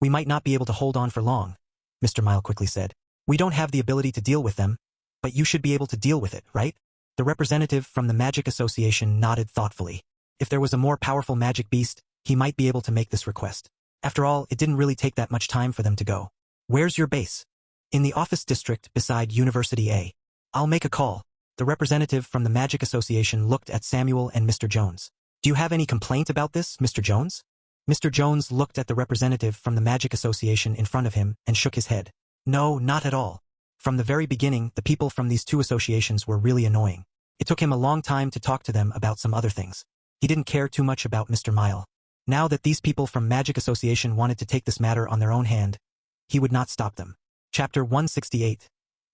We might not be able to hold on for long, Mr. Mile quickly said. We don't have the ability to deal with them, but you should be able to deal with it, right? The representative from the Magic Association nodded thoughtfully. If there was a more powerful magic beast, he might be able to make this request. After all, it didn't really take that much time for them to go. Where's your base? In the office district beside University A. I'll make a call. The representative from the Magic Association looked at Samuel and Mr. Jones. Do you have any complaint about this, Mr. Jones? Mr. Jones looked at the representative from the Magic Association in front of him and shook his head. No, not at all. From the very beginning, the people from these two associations were really annoying. It took him a long time to talk to them about some other things. He didn't care too much about Mr. Mile. Now that these people from Magic Association wanted to take this matter on their own hand, he would not stop them. Chapter 168.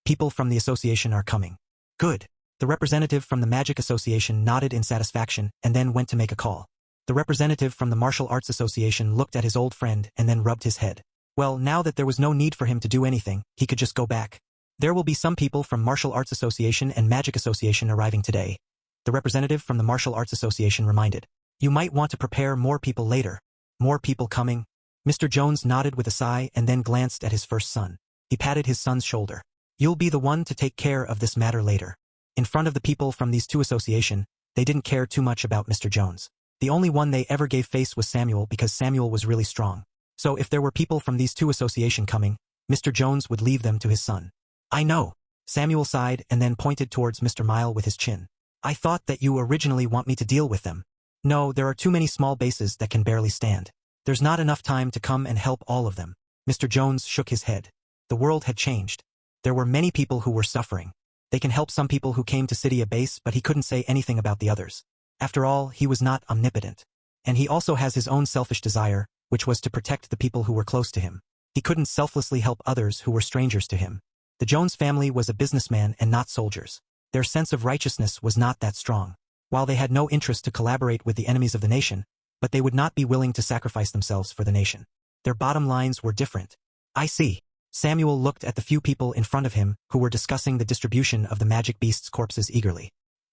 People from the association are coming. Good. The representative from the Magic Association nodded in satisfaction and then went to make a call. The representative from the Martial Arts Association looked at his old friend and then rubbed his head. Well, now that there was no need for him to do anything, he could just go back. There will be some people from Martial Arts Association and Magic Association arriving today. The representative from the Martial Arts Association reminded. You might want to prepare more people later. More people coming? Mr. Jones nodded with a sigh and then glanced at his first son. He patted his son's shoulder. You'll be the one to take care of this matter later. In front of the people from these two associations, they didn't care too much about Mr. Jones. The only one they ever gave face was Samuel because Samuel was really strong. So if there were people from these two associations coming, Mr. Jones would leave them to his son. I know. Samuel sighed and then pointed towards Mr. Mile with his chin. I thought that you originally want me to deal with them. No, there are too many small bases that can barely stand. There's not enough time to come and help all of them. Mr. Jones shook his head. The world had changed. There were many people who were suffering. They can help some people who came to City A base, but he couldn't say anything about the others. After all, he was not omnipotent. And he also has his own selfish desire, which was to protect the people who were close to him. He couldn't selflessly help others who were strangers to him. The Jones family was a businessman and not soldiers. Their sense of righteousness was not that strong. While they had no interest to collaborate with the enemies of the nation, but they would not be willing to sacrifice themselves for the nation. Their bottom lines were different. I see. Samuel looked at the few people in front of him who were discussing the distribution of the magic beasts' corpses eagerly.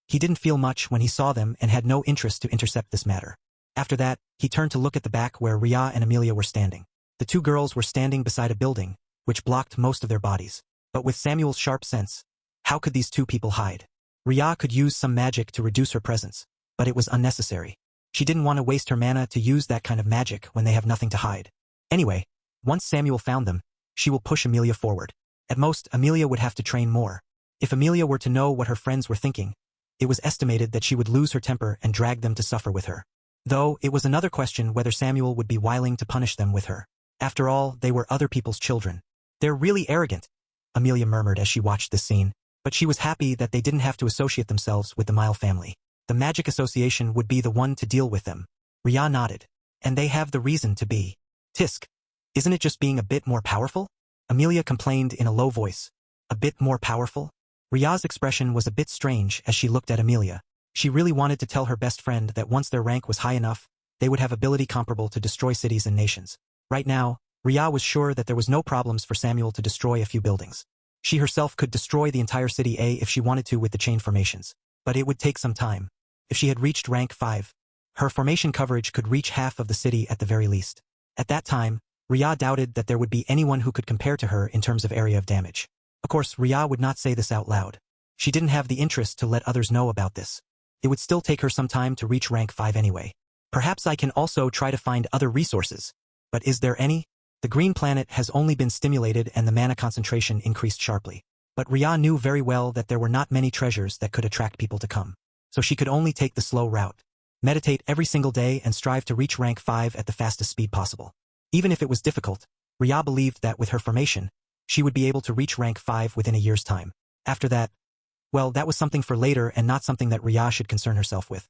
He didn't feel much when he saw them and had no interest to intercept this matter. After that, he turned to look at the back where Ria and Amelia were standing. The two girls were standing beside a building, which blocked most of their bodies. But with Samuel's sharp sense, how could these two people hide? Ria could use some magic to reduce her presence, but it was unnecessary. She didn't want to waste her mana to use that kind of magic when they have nothing to hide. Anyway, once Samuel found them, she will push Amelia forward. At most, Amelia would have to train more. If Amelia were to know what her friends were thinking, it was estimated that she would lose her temper and drag them to suffer with her. Though, it was another question whether Samuel would be willing to punish them with her. After all, they were other people's children. They're really arrogant, Amelia murmured as she watched this scene, but she was happy that they didn't have to associate themselves with the Mile family. The Magic Association would be the one to deal with them. Ria nodded. And they have the reason to be. Tisk. Isn't it just being a bit more powerful? Amelia complained in a low voice. A bit more powerful? Ria's expression was a bit strange as she looked at Amelia. She really wanted to tell her best friend that once their rank was high enough, they would have ability comparable to destroy cities and nations. Right now, Ria was sure that there was no problems for Samuel to destroy a few buildings. She herself could destroy the entire City A if she wanted to with the chain formations. But it would take some time. If she had reached rank 5, her formation coverage could reach half of the city at the very least. At that time, Ria doubted that there would be anyone who could compare to her in terms of area of damage. Of course, Ria would not say this out loud. She didn't have the interest to let others know about this. It would still take her some time to reach rank 5 anyway. Perhaps I can also try to find other resources. But is there any? The green planet has only been stimulated and the mana concentration increased sharply. But Ria knew very well that there were not many treasures that could attract people to come. So she could only take the slow route. Meditate every single day and strive to reach rank 5 at the fastest speed possible. Even if it was difficult, Ria believed that with her formation, she would be able to reach rank 5 within a year's time. After that, well, that was something for later and not something that Ria should concern herself with.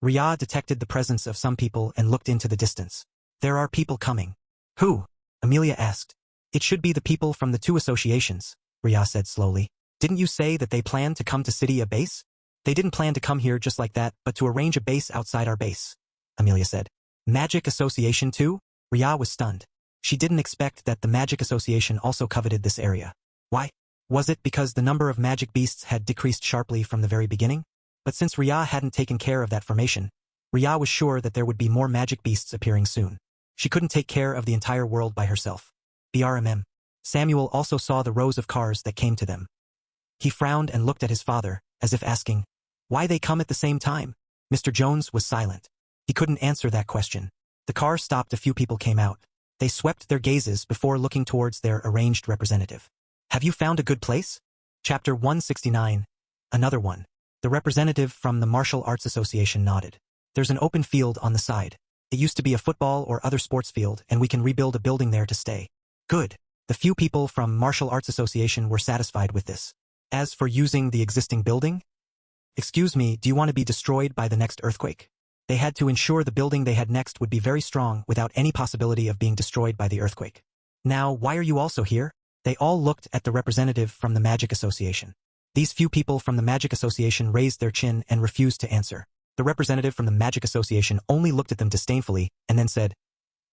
Ria detected the presence of some people and looked into the distance. There are people coming. Who? Amelia asked. It should be the people from the two associations, Rhea said slowly. Didn't you say that they planned to come to City a base? They didn't plan to come here just like that, but to arrange a base outside our base, Amelia said. Magic Association too? Rhea was stunned. She didn't expect that the Magic Association also coveted this area. Why? Was it because the number of magic beasts had decreased sharply from the very beginning? But since Rhea hadn't taken care of that formation, Rhea was sure that there would be more magic beasts appearing soon. She couldn't take care of the entire world by herself. BRMM. Samuel also saw the rows of cars that came to them. He frowned and looked at his father, as if asking, why they come at the same time? Mr. Jones was silent. He couldn't answer that question. The car stopped, a few people came out. They swept their gazes before looking towards their arranged representative. Have you found a good place? Chapter 169. Another one. The representative from the Martial Arts Association nodded. There's an open field on the side. It used to be a football or other sports field, and we can rebuild a building there to stay. Good. The few people from Martial Arts Association were satisfied with this. As for using the existing building? Excuse me, do you want to be destroyed by the next earthquake? They had to ensure the building they had next would be very strong without any possibility of being destroyed by the earthquake. Now, why are you also here? They all looked at the representative from the Magic Association. These few people from the Magic Association raised their chin and refused to answer. The representative from the Magic Association only looked at them disdainfully and then said,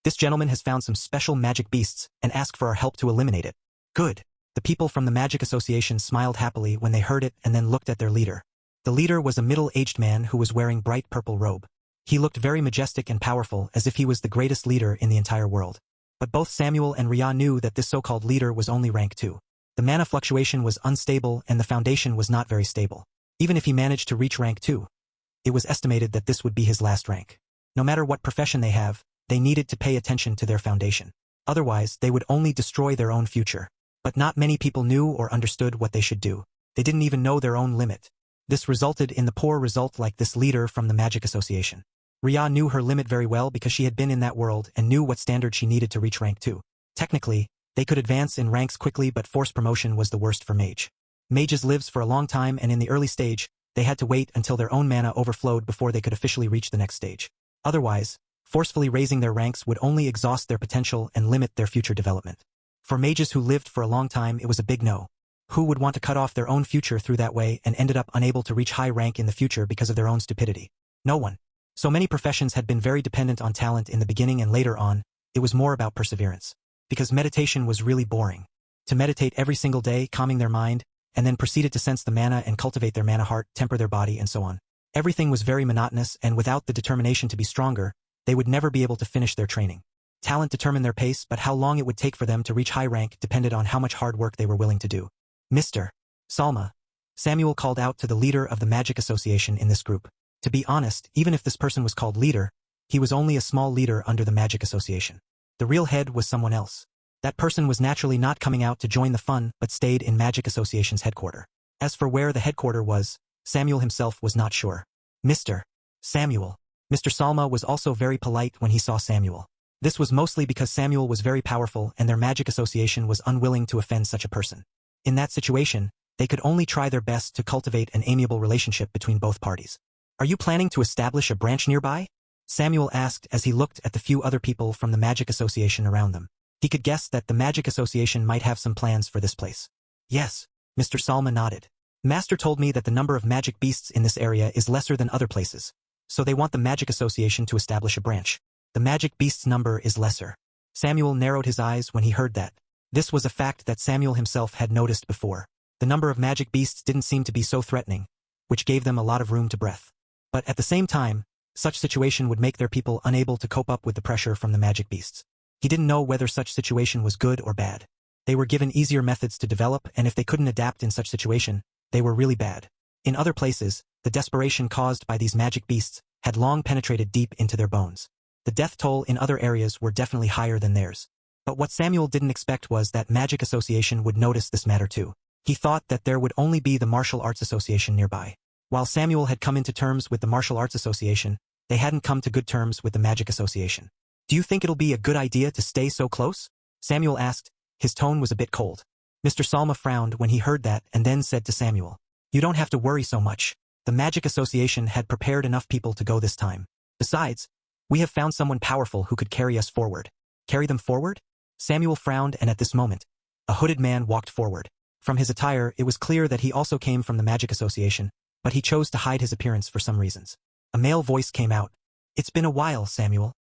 this gentleman has found some special magic beasts and asked for our help to eliminate it. Good. The people from the Magic Association smiled happily when they heard it and then looked at their leader. The leader was a middle-aged man who was wearing bright purple robe. He looked very majestic and powerful, as if he was the greatest leader in the entire world. But both Samuel and Rhea knew that this so-called leader was only rank 2. The mana fluctuation was unstable and the foundation was not very stable. Even if he managed to reach rank 2, it was estimated that this would be his last rank. No matter what profession they have, they needed to pay attention to their foundation. Otherwise, they would only destroy their own future. But not many people knew or understood what they should do. They didn't even know their own limit. This resulted in the poor result like this leader from the Magic Association. Rhea knew her limit very well because she had been in that world and knew what standard she needed to reach rank 2. Technically, they could advance in ranks quickly, but forced promotion was the worst for mage. Mages lives for a long time, and in the early stage, they had to wait until their own mana overflowed before they could officially reach the next stage. Otherwise, forcefully raising their ranks would only exhaust their potential and limit their future development. For mages who lived for a long time, it was a big no. Who would want to cut off their own future through that way and ended up unable to reach high rank in the future because of their own stupidity? No one. So many professions had been very dependent on talent in the beginning, and later on, it was more about perseverance. Because meditation was really boring. To meditate every single day, calming their mind, and then proceeded to sense the mana and cultivate their mana heart, temper their body, and so on. Everything was very monotonous, and without the determination to be stronger, they would never be able to finish their training. Talent determined their pace, but how long it would take for them to reach high rank depended on how much hard work they were willing to do. Mr. Salma. Samuel called out to the leader of the Magic Association in this group. To be honest, even if this person was called leader, he was only a small leader under the Magic Association. The real head was someone else. That person was naturally not coming out to join the fun, but stayed in Magic Association's headquarters. As for where the headquarters was, Samuel himself was not sure. Mr. Samuel. Mr. Salma was also very polite when he saw Samuel. This was mostly because Samuel was very powerful and their Magic Association was unwilling to offend such a person. In that situation, they could only try their best to cultivate an amiable relationship between both parties. Are you planning to establish a branch nearby? Samuel asked as he looked at the few other people from the Magic Association around them. He could guess that the Magic Association might have some plans for this place. Yes, Mr. Salma nodded. Master told me that the number of magic beasts in this area is lesser than other places, so they want the Magic Association to establish a branch. The magic beasts' number is lesser. Samuel narrowed his eyes when he heard that. This was a fact that Samuel himself had noticed before. The number of magic beasts didn't seem to be so threatening, which gave them a lot of room to breathe. But at the same time, such situation would make their people unable to cope up with the pressure from the magic beasts. He didn't know whether such situation was good or bad. They were given easier methods to develop, and if they couldn't adapt in such situation, they were really bad. In other places, the desperation caused by these magic beasts had long penetrated deep into their bones. The death toll in other areas were definitely higher than theirs. But what Samuel didn't expect was that Magic Association would notice this matter too. He thought that there would only be the Martial Arts Association nearby. While Samuel had come into terms with the Martial Arts Association, they hadn't come to good terms with the Magic Association. Do you think it'll be a good idea to stay so close? Samuel asked. His tone was a bit cold. Mr. Salma frowned when he heard that and then said to Samuel, "You don't have to worry so much. The Magic Association had prepared enough people to go this time. Besides, we have found someone powerful who could carry us forward." Carry them forward? Samuel frowned, and at this moment, a hooded man walked forward. From his attire, it was clear that he also came from the Magic Association, but he chose to hide his appearance for some reasons. A male voice came out. "It's been a while, Samuel."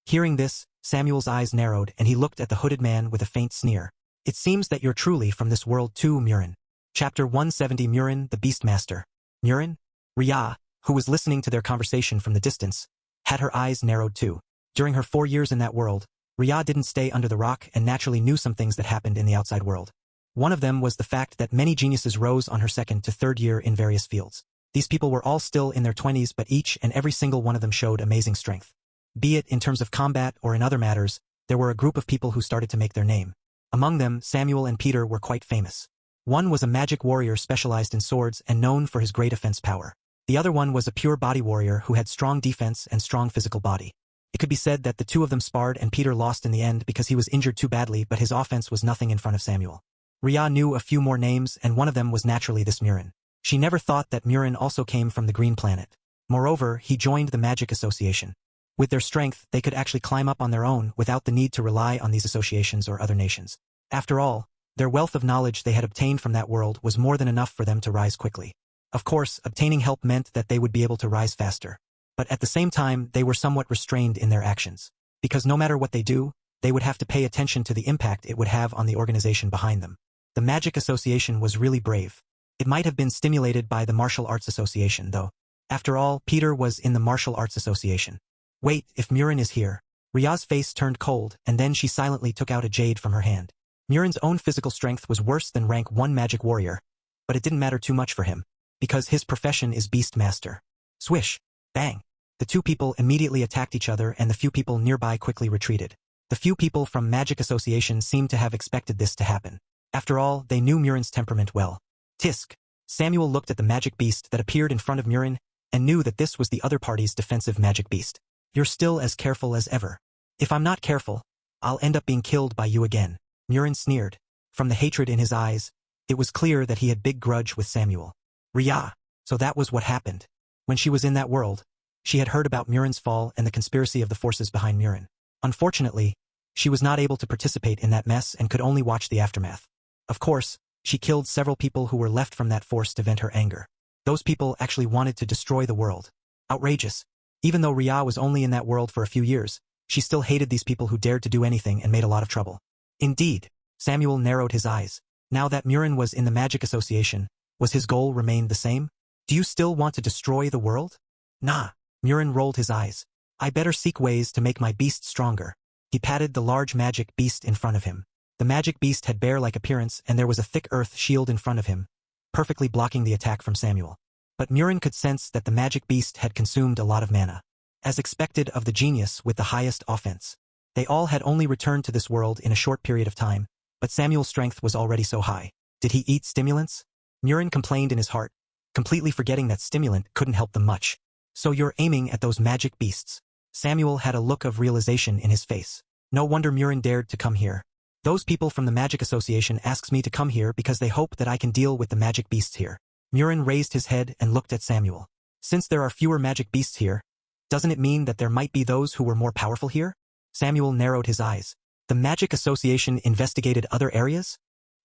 Hearing this, Samuel's eyes narrowed and he looked at the hooded man with a faint sneer. "It seems that you're truly from this world too, Murin." Chapter 170. Murin, the Beastmaster. Murin? Rhea, who was listening to their conversation from the distance, had her eyes narrowed too. During her 4 years in that world, Rhea didn't stay under the rock and naturally knew some things that happened in the outside world. One of them was the fact that many geniuses rose on her second to third year in various fields. These people were all still in their 20s, but each and every single one of them showed amazing strength. Be it in terms of combat or in other matters, there were a group of people who started to make their name. Among them, Samuel and Peter were quite famous. One was a magic warrior specialized in swords and known for his great offense power. The other one was a pure body warrior who had strong defense and strong physical body. It could be said that the two of them sparred and Peter lost in the end because he was injured too badly, but his offense was nothing in front of Samuel. Rhea knew a few more names, and one of them was naturally this Murin. She never thought that Murin also came from the Green Planet. Moreover, he joined the Magic Association. With their strength, they could actually climb up on their own without the need to rely on these associations or other nations. After all, their wealth of knowledge they had obtained from that world was more than enough for them to rise quickly. Of course, obtaining help meant that they would be able to rise faster. But at the same time, they were somewhat restrained in their actions. Because no matter what they do, they would have to pay attention to the impact it would have on the organization behind them. The Magic Association was really brave. It might have been stimulated by the Martial Arts Association, though. After all, Peter was in the Martial Arts Association. Wait, if Murin is here. Rhea's face turned cold, and then she silently took out a jade from her hand. Murin's own physical strength was worse than rank 1 magic warrior, but it didn't matter too much for him, because his profession is Beastmaster. Swish! Bang! The two people immediately attacked each other, and the few people nearby quickly retreated. The few people from Magic Association seemed to have expected this to happen. After all, they knew Murin's temperament well. Tisk! Samuel looked at the magic beast that appeared in front of Murin, and knew that this was the other party's defensive magic beast. "You're still as careful as ever. If I'm not careful, I'll end up being killed by you again." Murin sneered. From the hatred in his eyes, it was clear that he had big grudge with Samuel. Rhea! So that was what happened. When she was in that world, she had heard about Murin's fall and the conspiracy of the forces behind Murin. Unfortunately, she was not able to participate in that mess and could only watch the aftermath. Of course, she killed several people who were left from that force to vent her anger. Those people actually wanted to destroy the world. Outrageous. Even though Rhea was only in that world for a few years, she still hated these people who dared to do anything and made a lot of trouble. Indeed, Samuel narrowed his eyes. Now that Murin was in the Magic Association, was his goal remained the same? "Do you still want to destroy the world?" "Nah." Murin rolled his eyes. "I better seek ways to make my beast stronger." He patted the large magic beast in front of him. The magic beast had bear-like appearance, and there was a thick earth shield in front of him, perfectly blocking the attack from Samuel. But Murin could sense that the magic beast had consumed a lot of mana. As expected of the genius with the highest offense. They all had only returned to this world in a short period of time, but Samuel's strength was already so high. Did he eat stimulants? Murin complained in his heart, completely forgetting that stimulant couldn't help them much. "So you're aiming at those magic beasts." Samuel had a look of realization in his face. No wonder Murin dared to come here. "Those people from the Magic Association asks me to come here because they hope that I can deal with the magic beasts here." Murin raised his head and looked at Samuel. "Since there are fewer magic beasts here, doesn't it mean that there might be those who were more powerful here?" Samuel narrowed his eyes. The Magic Association investigated other areas?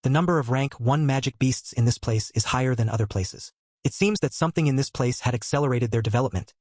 The number of rank 1 magic beasts in this place is higher than other places. "It seems that something in this place had accelerated their development,"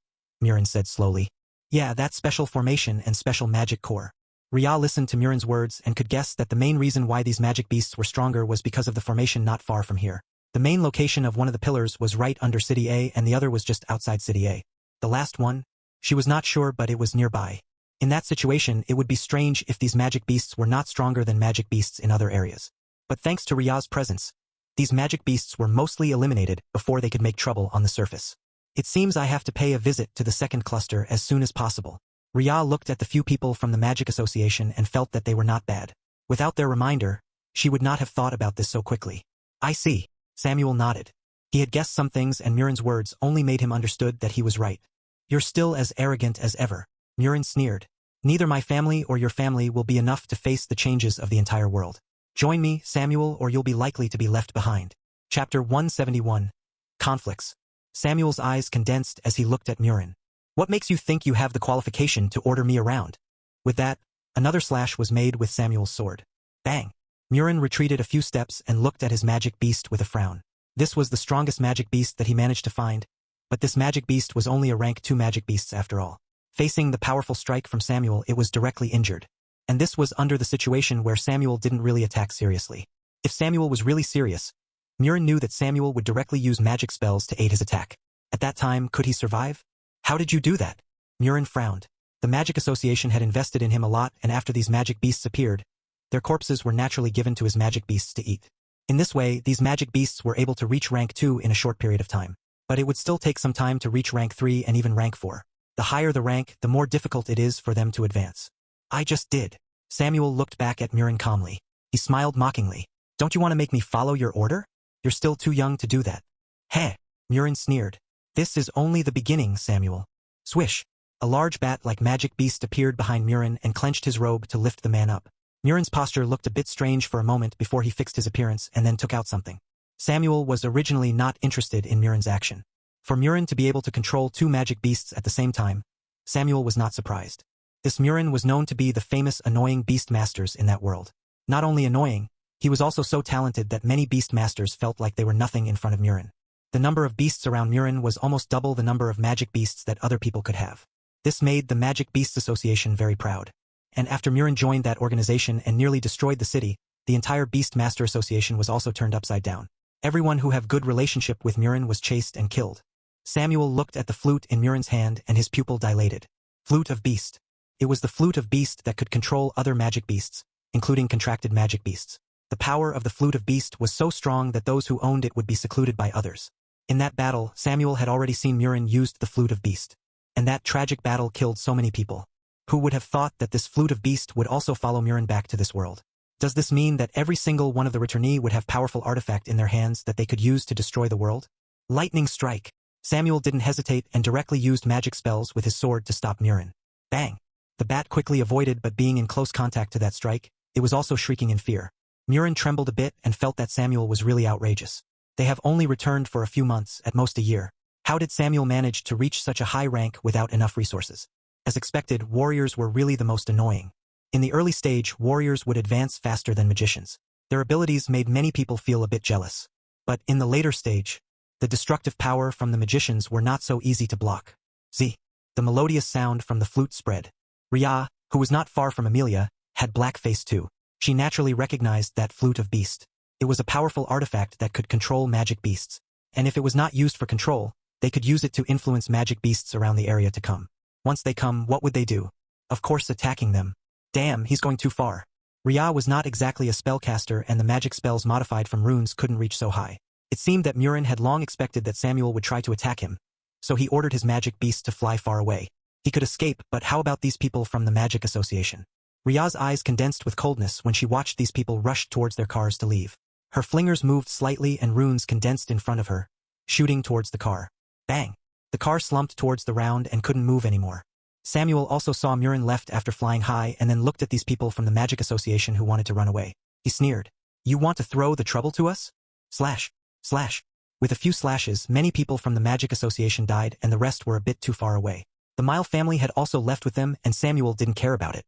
Murin said slowly. "Yeah, that special formation and special magic core." Rhea listened to Murin's words and could guess that the main reason why these magic beasts were stronger was because of the formation not far from here. The main location of one of the pillars was right under City A and the other was just outside City A. The last one? She was not sure, but it was nearby. In that situation, it would be strange if these magic beasts were not stronger than magic beasts in other areas. But thanks to Rhea's presence, these magic beasts were mostly eliminated before they could make trouble on the surface. "It seems I have to pay a visit to the second cluster as soon as possible." Rhea looked at the few people from the Magic Association and felt that they were not bad. Without their reminder, she would not have thought about this so quickly. "I see." Samuel nodded. He had guessed some things, and Murin's words only made him understood that he was right. "You're still as arrogant as ever." Murin sneered. "Neither my family or your family will be enough to face the changes of the entire world. Join me, Samuel, or you'll be likely to be left behind." Chapter 171. Conflicts. Samuel's eyes condensed as he looked at Murin. "What makes you think you have the qualification to order me around?" With that, Another slash was made with Samuel's sword. Bang! Murin retreated a few steps and looked at his magic beast with a frown. This was the strongest magic beast that he managed to find, but this magic beast was only a rank 2 magic beasts after all. Facing the powerful strike from Samuel, it was directly injured. And this was under the situation where Samuel didn't really attack seriously. If Samuel was really serious, Murin knew that Samuel would directly use magic spells to aid his attack. At that time, could he survive? How did you do that? Murin frowned. The Magic Association had invested in him a lot, and after these magic beasts appeared, their corpses were naturally given to his magic beasts to eat. In this way, these magic beasts were able to reach rank 2 in a short period of time. But it would still take some time to reach rank 3 and even rank 4. The higher the rank, the more difficult it is for them to advance. I just did. Samuel looked back at Murin calmly. He smiled mockingly. Don't you want to make me follow your order? You're still too young to do that. Heh, Murin sneered. This is only the beginning, Samuel. Swish. A large bat-like magic beast appeared behind Murin and clenched his robe to lift the man up. Murin's posture looked a bit strange for a moment before he fixed his appearance and then took out something. Samuel was originally not interested in Murin's action. For Murin to be able to control 2 magic beasts at the same time, Samuel was not surprised. This Murin was known to be the famous annoying beast masters in that world. Not only annoying, he was also so talented that many beast masters felt like they were nothing in front of Murin. The number of beasts around Murin was almost double the number of magic beasts that other people could have. This made the Magic Beasts Association very proud. And after Murin joined that organization and nearly destroyed the city, the entire Beast Master Association was also turned upside down. Everyone who had good relationship with Murin was chased and killed. Samuel looked at the flute in Murin's hand and his pupil dilated. Flute of Beast. It was the flute of Beast that could control other magic beasts, including contracted magic beasts. The power of the Flute of Beast was so strong that those who owned it would be secluded by others. In that battle, Samuel had already seen Murin used the Flute of Beast. And that tragic battle killed so many people. Who would have thought that this Flute of Beast would also follow Murin back to this world? Does this mean that every single one of the returnee would have powerful artifact in their hands that they could use to destroy the world? Lightning strike. Samuel didn't hesitate and directly used magic spells with his sword to stop Murin. Bang! The bat quickly avoided, but being in close contact to that strike, it was also shrieking in fear. Murin trembled a bit and felt that Samuel was really outrageous. They have only returned for a few months, at most a year. How did Samuel manage to reach such a high rank without enough resources? As expected, warriors were really the most annoying. In the early stage, warriors would advance faster than magicians. Their abilities made many people feel a bit jealous. But in the later stage, the destructive power from the magicians were not so easy to block. The melodious sound from the flute spread. Ria, who was not far from Amelia, had black face too. She naturally recognized that Flute of Beast. It was a powerful artifact that could control magic beasts. And if it was not used for control, they could use it to influence magic beasts around the area to come. Once they come, what would they do? Of course, attacking them. Damn, he's going too far. Ria was not exactly a spellcaster, and the magic spells modified from runes couldn't reach so high. It seemed that Murin had long expected that Samuel would try to attack him, so he ordered his magic beast to fly far away. He could escape, but how about these people from the Magic Association? Ria's eyes condensed with coldness when she watched these people rush towards their cars to leave. Her flingers moved slightly and runes condensed in front of her, shooting towards the car. Bang! The car slumped towards the ground and couldn't move anymore. Samuel also saw Murin left after flying high and then looked at these people from the Magic Association who wanted to run away. He sneered. You want to throw the trouble to us? Slash. Slash. With a few slashes, many people from the Magic Association died and the rest were a bit too far away. The Mile family had also left with them and Samuel didn't care about it.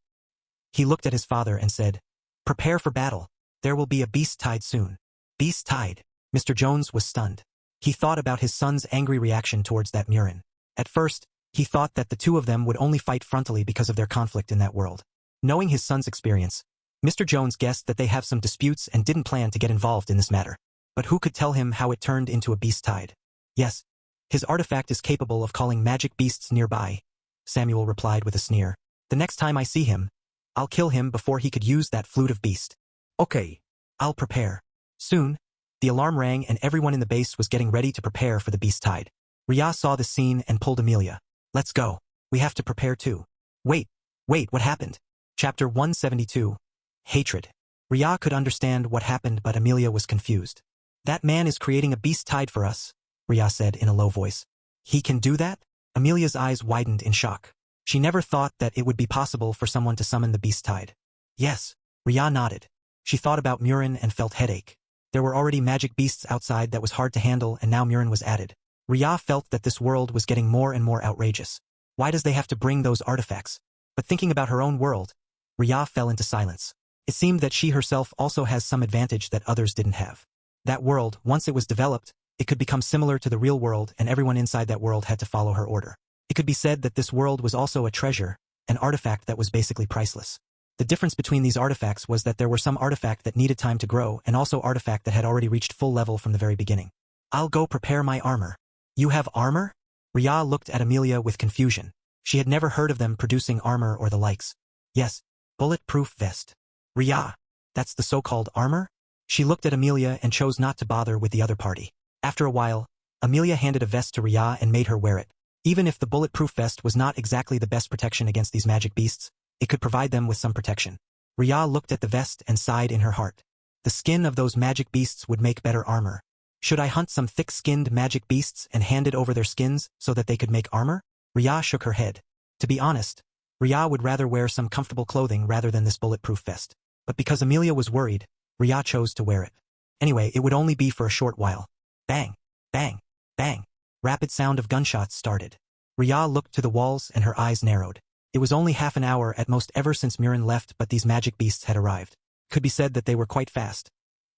He looked at his father and said, Prepare for battle. There will be a beast tide soon. Beast tide. Mr. Jones was stunned. He thought about his son's angry reaction towards that Murin. At first, he thought that the two of them would only fight frontally because of their conflict in that world. Knowing his son's experience, Mr. Jones guessed that they have some disputes and didn't plan to get involved in this matter. But who could tell him how it turned into a beast tide? Yes, his artifact is capable of calling magic beasts nearby, Samuel replied with a sneer. The next time I see him, I'll kill him before he could use that Flute of Beast. Okay, I'll prepare. Soon, the alarm rang and everyone in the base was getting ready to prepare for the beast tide. Ria saw the scene and pulled Amelia. Let's go. We have to prepare too. Wait, what happened? Chapter 172. Hatred. Ria could understand what happened, but Amelia was confused. That man is creating a beast tide for us, Ria said in a low voice. He can do that? Amelia's eyes widened in shock. She never thought that it would be possible for someone to summon the beast tide. Yes, Ria nodded. She thought about Murin and felt headache. There were already magic beasts outside that was hard to handle, and now Murin was added. Ria felt that this world was getting more and more outrageous. Why does they have to bring those artifacts? But thinking about her own world, Rhea fell into silence. It seemed that she herself also has some advantage that others didn't have. That world, once it was developed, it could become similar to the real world and everyone inside that world had to follow her order. It could be said that this world was also a treasure, an artifact that was basically priceless. The difference between these artifacts was that there were some artifact that needed time to grow and also artifact that had already reached full level from the very beginning. I'll go prepare my armor. You have armor? Rhea looked at Amelia with confusion. She had never heard of them producing armor or the likes. Yes, bulletproof vest. Rhea, that's the so-called armor? She looked at Amelia and chose not to bother with the other party. After a while, Amelia handed a vest to Rhea and made her wear it. Even if the bulletproof vest was not exactly the best protection against these magic beasts, it could provide them with some protection. Rhea looked at the vest and sighed in her heart. The skin of those magic beasts would make better armor. Should I hunt some thick-skinned magic beasts and hand it over their skins so that they could make armor? Rhea shook her head. To be honest, Rhea would rather wear some comfortable clothing rather than this bulletproof vest. But because Amelia was worried, Rhea chose to wear it. Anyway, it would only be for a short while. Bang, bang, bang. Rapid sound of gunshots started. Rhea looked to the walls and her eyes narrowed. It was only half an hour at most ever since Mirren left, but these magic beasts had arrived. Could be said that they were quite fast.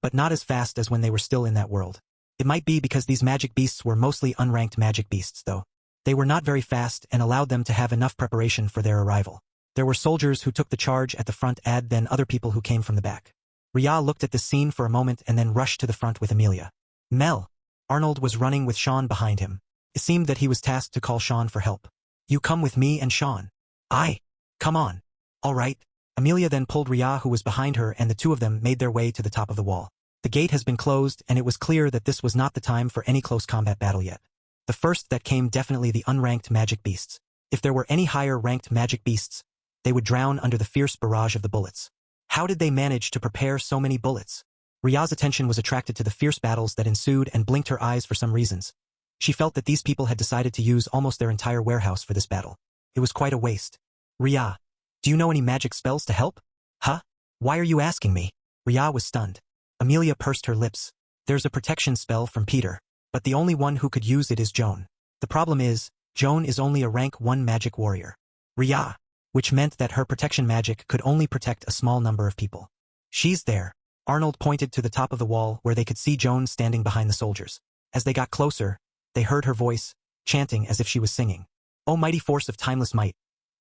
But not as fast as when they were still in that world. It might be because these magic beasts were mostly unranked magic beasts, though. They were not very fast and allowed them to have enough preparation for their arrival. There were soldiers who took the charge at the front and then other people who came from the back. Rhea looked at this scene for a moment and then rushed to the front with Amelia. Mel. Arnold was running with Sean behind him. It seemed that he was tasked to call Sean for help. You come with me and Sean. Come on. All right. Amelia then pulled Rhea who was behind her and the two of them made their way to the top of the wall. The gate has been closed and it was clear that this was not the time for any close combat battle yet. The first that came definitely the unranked magic beasts. If there were any higher ranked magic beasts, they would drown under the fierce barrage of the bullets. How did they manage to prepare so many bullets? Rhea's attention was attracted to the fierce battles that ensued and blinked her eyes for some reasons. She felt that these people had decided to use almost their entire warehouse for this battle. It was quite a waste. Rhea, do you know any magic spells to help? Huh? Why are you asking me? Rhea was stunned. Amelia pursed her lips. There's a protection spell from Peter, but the only one who could use it is Joan. The problem is, Joan is only a rank 1 magic warrior. Rhea, which meant that her protection magic could only protect a small number of people. She's there. Arnold pointed to the top of the wall where they could see Joan standing behind the soldiers. As they got closer, they heard her voice, chanting as if she was singing. O mighty force of timeless might,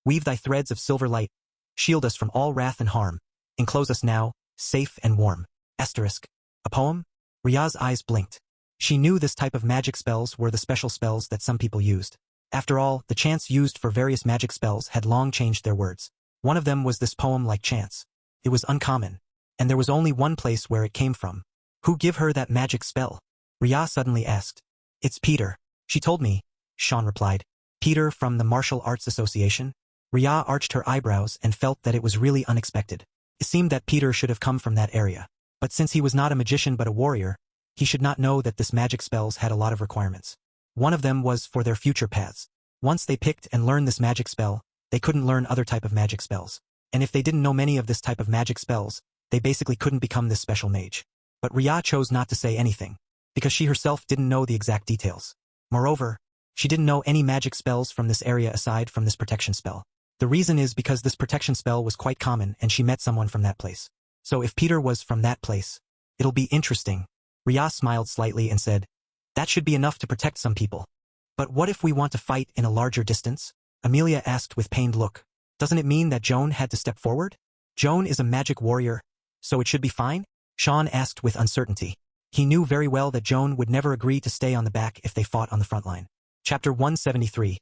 weave thy threads of silver light, shield us from all wrath and harm, enclose us now, safe and warm. Asterisk. A poem? Rhea's eyes blinked. She knew this type of magic spells were the special spells that some people used. After all, the chants used for various magic spells had long changed their words. One of them was this poem-like chants. It was uncommon, and there was only one place where it came from. Who give her that magic spell? Rhea suddenly asked. It's Peter. She told me, Sean replied. Peter from the Martial Arts Association? Rhea arched her eyebrows and felt that it was really unexpected. It seemed that Peter should have come from that area. But since he was not a magician but a warrior, he should not know that this magic spells had a lot of requirements. One of them was for their future paths. Once they picked and learned this magic spell, they couldn't learn other type of magic spells. And if they didn't know many of this type of magic spells, they basically couldn't become this special mage. But Rhea chose not to say anything, because she herself didn't know the exact details. Moreover, she didn't know any magic spells from this area aside from this protection spell. The reason is because this protection spell was quite common and she met someone from that place. So if Peter was from that place, it'll be interesting. Rhea smiled slightly and said, that should be enough to protect some people. But what if we want to fight in a larger distance? Amelia asked with pained look. Doesn't it mean that Joan had to step forward? Joan is a magic warrior, so it should be fine? Sean asked with uncertainty. He knew very well that Joan would never agree to stay on the back if they fought on the front line. Chapter 173.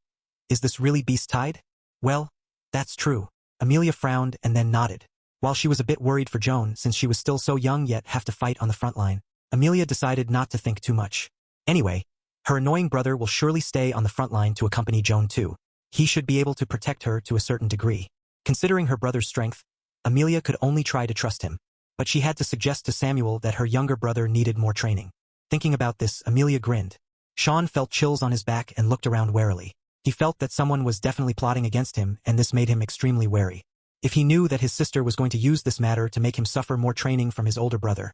Is this really beast-tied? Well, that's true. Amelia frowned and then nodded. While she was a bit worried for Joan since she was still so young yet have to fight on the front line, Amelia decided not to think too much. Anyway, her annoying brother will surely stay on the front line to accompany Joan too. He should be able to protect her to a certain degree. Considering her brother's strength, Amelia could only try to trust him. But she had to suggest to Samuel that her younger brother needed more training. Thinking about this, Amelia grinned. Sean felt chills on his back and looked around warily. He felt that someone was definitely plotting against him and this made him extremely wary. If he knew that his sister was going to use this matter to make him suffer more training from his older brother,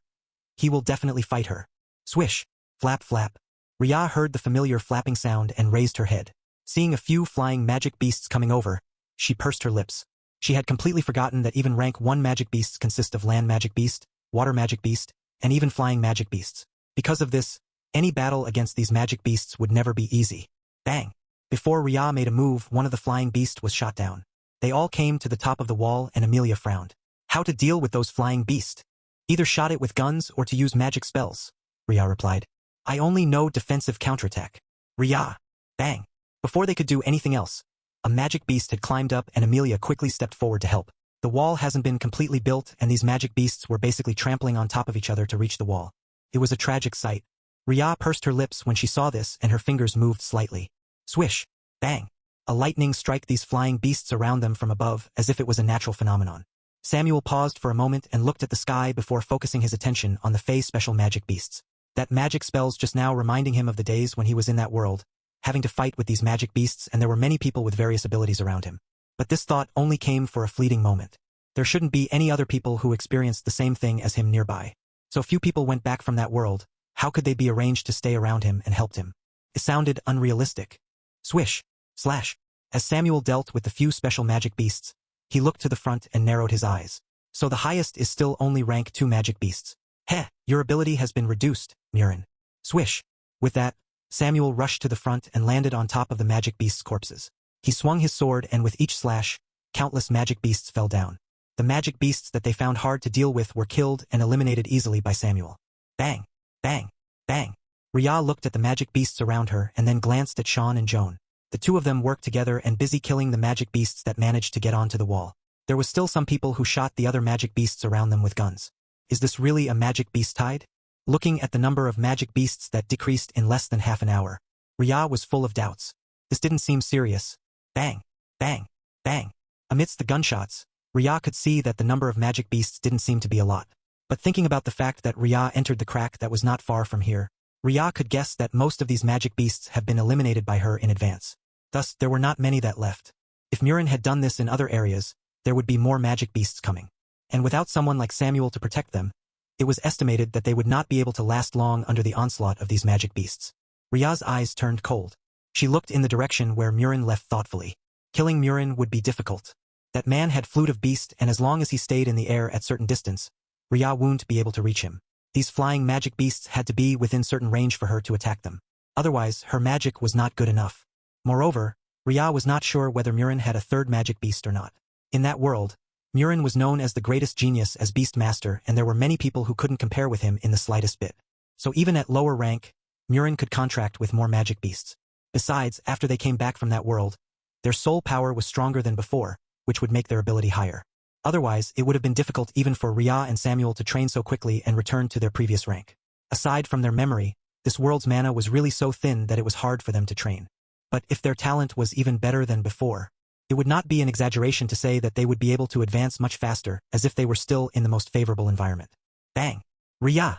he will definitely fight her. Swish, flap flap. Rhea heard the familiar flapping sound and raised her head. Seeing a few flying magic beasts coming over, she pursed her lips. She had completely forgotten that even rank 1 magic beasts consist of land magic beast, water magic beast, and even flying magic beasts. Because of this, any battle against these magic beasts would never be easy. Bang! Before Rhea made a move, one of the flying beasts was shot down. They all came to the top of the wall and Amelia frowned. How to deal with those flying beasts? Either shot it with guns or to use magic spells, Rhea replied. I only know defensive counterattack. Rhea! Bang! Before they could do anything else, a magic beast had climbed up and Amelia quickly stepped forward to help. The wall hasn't been completely built and these magic beasts were basically trampling on top of each other to reach the wall. It was a tragic sight. Rhea pursed her lips when she saw this and her fingers moved slightly. Swish! Bang! A lightning struck these flying beasts around them from above as if it was a natural phenomenon. Samuel paused for a moment and looked at the sky before focusing his attention on the Fae special magic beasts. That magic spells just now reminding him of the days when he was in that world, having to fight with these magic beasts, and there were many people with various abilities around him. But this thought only came for a fleeting moment. There shouldn't be any other people who experienced the same thing as him nearby. So few people went back from that world. How could they be arranged to stay around him and helped him? It sounded unrealistic. Swish! Slash! As Samuel dealt with the few special magic beasts, he looked to the front and narrowed his eyes. So the highest is still only rank 2 magic beasts. Heh, your ability has been reduced, Murin. Swish! With that, Samuel rushed to the front and landed on top of the magic beasts' corpses. He swung his sword and with each slash, countless magic beasts fell down. The magic beasts that they found hard to deal with were killed and eliminated easily by Samuel. Bang! Bang! Bang! Rhea looked at the magic beasts around her and then glanced at Sean and Joan. The two of them worked together and busy killing the magic beasts that managed to get onto the wall. There was still some people who shot the other magic beasts around them with guns. Is this really a magic beast tide? Looking at the number of magic beasts that decreased in less than half an hour, Rhea was full of doubts. This didn't seem serious. Bang! Bang! Bang! Amidst the gunshots, Rhea could see that the number of magic beasts didn't seem to be a lot. But thinking about the fact that Rhea entered the crack that was not far from here, Rhea could guess that most of these magic beasts have been eliminated by her in advance. Thus, there were not many that left. If Murin had done this in other areas, there would be more magic beasts coming. And without someone like Samuel to protect them, it was estimated that they would not be able to last long under the onslaught of these magic beasts. Rhea's eyes turned cold. She looked in the direction where Murin left thoughtfully. Killing Murin would be difficult. That man had Flute of Beast, and as long as he stayed in the air at certain distance, Rhea wouldn't be able to reach him. These flying magic beasts had to be within certain range for her to attack them. Otherwise, her magic was not good enough. Moreover, Rhea was not sure whether Murin had a third magic beast or not. In that world, Murin was known as the greatest genius as Beast Master, and there were many people who couldn't compare with him in the slightest bit. So even at lower rank, Murin could contract with more magic beasts. Besides, after they came back from that world, their soul power was stronger than before, which would make their ability higher. Otherwise, it would have been difficult even for Rhea and Samuel to train so quickly and return to their previous rank. Aside from their memory, this world's mana was really so thin that it was hard for them to train. But if their talent was even better than before, it would not be an exaggeration to say that they would be able to advance much faster, as if they were still in the most favorable environment. Bang! Rhea!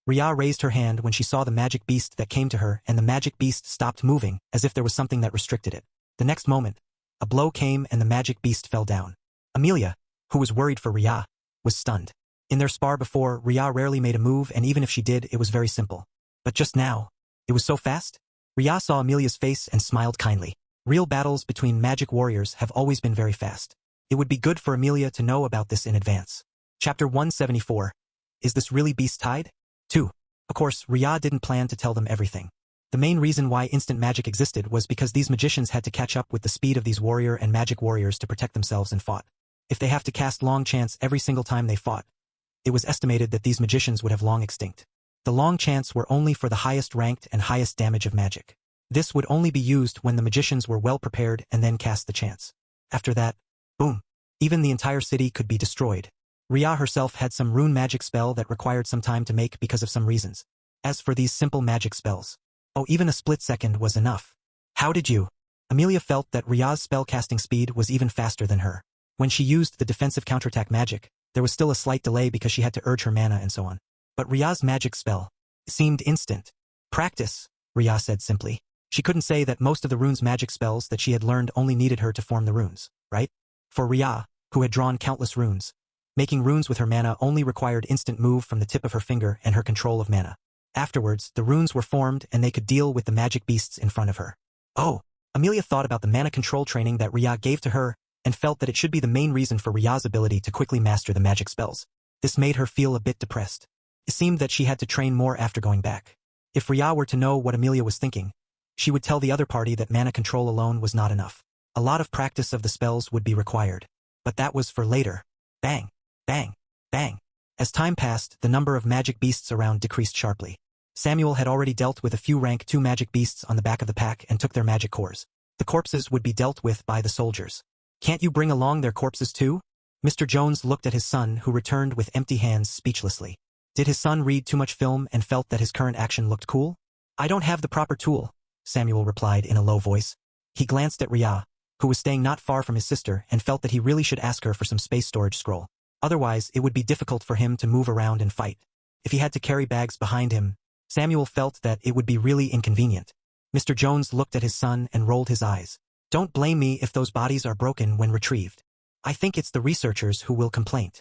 Rhea raised her hand when she saw the magic beast that came to her, and the magic beast stopped moving, as if there was something that restricted it. The next moment, a blow came and the magic beast fell down. Amelia, who was worried for Rhea, was stunned. In their spar before, Rhea rarely made a move, and even if she did, it was very simple. But just now, it was so fast. Rhea saw Amelia's face and smiled kindly. Real battles between magic warriors have always been very fast. It would be good for Amelia to know about this in advance. Chapter 174. Is this really Beast Tide? 2. Of course, Rhea didn't plan to tell them everything. The main reason why instant magic existed was because these magicians had to catch up with the speed of these warrior and magic warriors to protect themselves and fought. If they have to cast long chants every single time they fought, it was estimated that these magicians would have long extinct. The long chants were only for the highest ranked and highest damage of magic. This would only be used when the magicians were well prepared and then cast the chants. After that, boom, even the entire city could be destroyed. Rhea herself had some rune magic spell that required some time to make because of some reasons. As for these simple magic spells, even a split second was enough. How did you? Amelia felt that Rhea's spell-casting speed was even faster than her. When she used the defensive counterattack magic, there was still a slight delay because she had to urge her mana and so on. But Rhea's magic spell seemed instant. Practice, Rhea said simply. She couldn't say that most of the runes magic spells that she had learned only needed her to form the runes, right? For Rhea, who had drawn countless runes, making runes with her mana only required instant move from the tip of her finger and her control of mana. Afterwards, the runes were formed and they could deal with the magic beasts in front of her. Oh, Amelia thought about the mana control training that Rhea gave to her, and felt that it should be the main reason for Ria's ability to quickly master the magic spells. This made her feel a bit depressed. It seemed that she had to train more after going back. If Ria were to know what Amelia was thinking, she would tell the other party that mana control alone was not enough. A lot of practice of the spells would be required. But that was for later. Bang, bang, bang. As time passed, the number of magic beasts around decreased sharply. Samuel had already dealt with a few rank 2 magic beasts on the back of the pack and took their magic cores. The corpses would be dealt with by the soldiers. Can't you bring along their corpses too? Mr. Jones looked at his son, who returned with empty hands speechlessly. Did his son read too much film and felt that his current action looked cool? I don't have the proper tool, Samuel replied in a low voice. He glanced at Ria, who was staying not far from his sister, and felt that he really should ask her for some space storage scroll. Otherwise, it would be difficult for him to move around and fight. If he had to carry bags behind him, Samuel felt that it would be really inconvenient. Mr. Jones looked at his son and rolled his eyes. Don't blame me if those bodies are broken when retrieved. I think it's the researchers who will complain.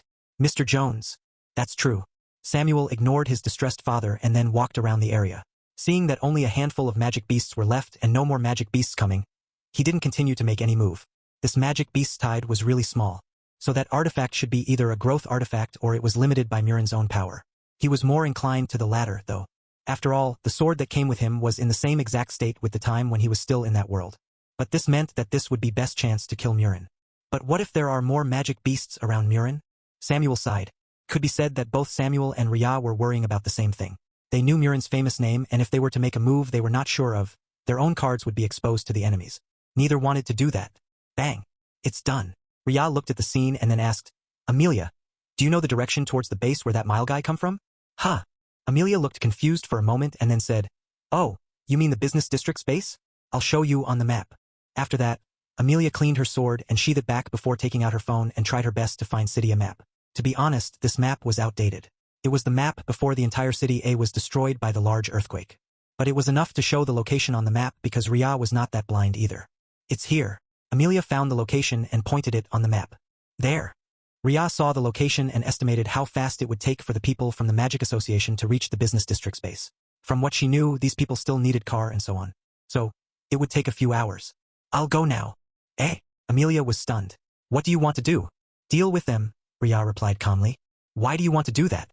Mr. Jones. That's true. Samuel ignored his distressed father and then walked around the area. Seeing that only a handful of magic beasts were left and no more magic beasts coming, he didn't continue to make any move. This magic beast's tide was really small, so that artifact should be either a growth artifact or it was limited by Murin's own power. He was more inclined to the latter, though. After all, the sword that came with him was in the same exact state with the time when he was still in that world. But this meant that this would be best chance to kill Murin. But what if there are more magic beasts around Murin? Samuel sighed. Could be said that both Samuel and Ria were worrying about the same thing. They knew Murin's famous name, and if they were to make a move they were not sure of, their own cards would be exposed to the enemies. Neither wanted to do that. Bang. It's done. Ria looked at the scene and then asked, Amelia, do you know the direction towards the base where that mile guy come from? Huh. Amelia looked confused for a moment and then said, Oh, you mean the business district's base? I'll show you on the map. After that, Amelia cleaned her sword and sheathed it back before taking out her phone and tried her best to find City A map. To be honest, this map was outdated. It was the map before the entire City A was destroyed by the large earthquake. But it was enough to show the location on the map because Ria was not that blind either. It's here. Amelia found the location and pointed it on the map. There. Ria saw the location and estimated how fast it would take for the people from the Magic Association to reach the business district's base. From what she knew, these people still needed car and so on. So, it would take a few hours. I'll go now. Eh? Amelia was stunned. What do you want to do? Deal with them, Ria replied calmly. Why do you want to do that?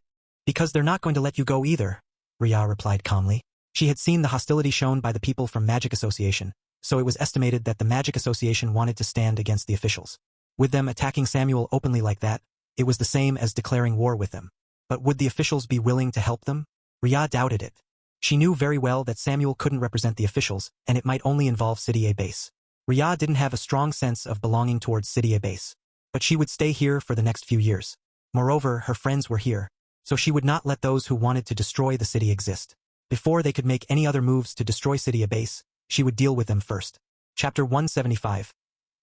Because they're not going to let you go either, Ria replied calmly. She had seen the hostility shown by the people from Magic Association, so it was estimated that the Magic Association wanted to stand against the officials. With them attacking Samuel openly like that, it was the same as declaring war with them. But would the officials be willing to help them? Ria doubted it. She knew very well that Samuel couldn't represent the officials, and it might only involve City A base. Ria didn't have a strong sense of belonging towards City A base. But she would stay here for the next few years. Moreover, her friends were here, so she would not let those who wanted to destroy the city exist. Before they could make any other moves to destroy City A base, she would deal with them first. Chapter 175.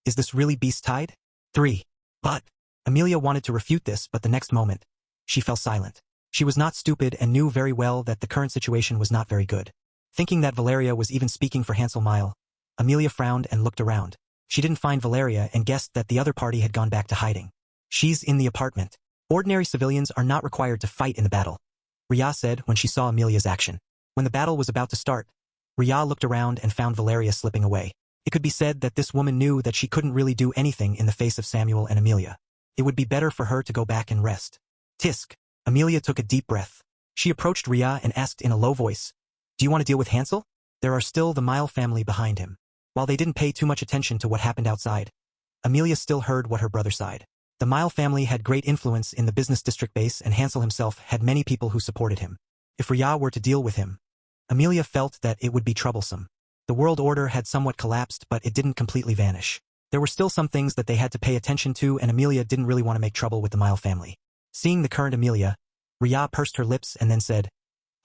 Is this really Beast Tide? 3. But Amelia wanted to refute this, but the next moment, she fell silent. She was not stupid and knew very well that the current situation was not very good. Thinking that Valeria was even speaking for Hansel Mile, Amelia frowned and looked around. She didn't find Valeria and guessed that the other party had gone back to hiding. She's in the apartment. Ordinary civilians are not required to fight in the battle, Ria said when she saw Amelia's action. When the battle was about to start, Ria looked around and found Valeria slipping away. It could be said that this woman knew that she couldn't really do anything in the face of Samuel and Amelia. It would be better for her to go back and rest. Tisk. Amelia took a deep breath. She approached Ria and asked in a low voice, Do you want to deal with Hansel? There are still the Mile family behind him. While they didn't pay too much attention to what happened outside, Amelia still heard what her brother sighed. The Mile family had great influence in the business district base and Hansel himself had many people who supported him. If Ria were to deal with him, Amelia felt that it would be troublesome. The world order had somewhat collapsed, but it didn't completely vanish. There were still some things that they had to pay attention to, and Amelia didn't really want to make trouble with the Mile family. Seeing the current Amelia, Ria pursed her lips and then said,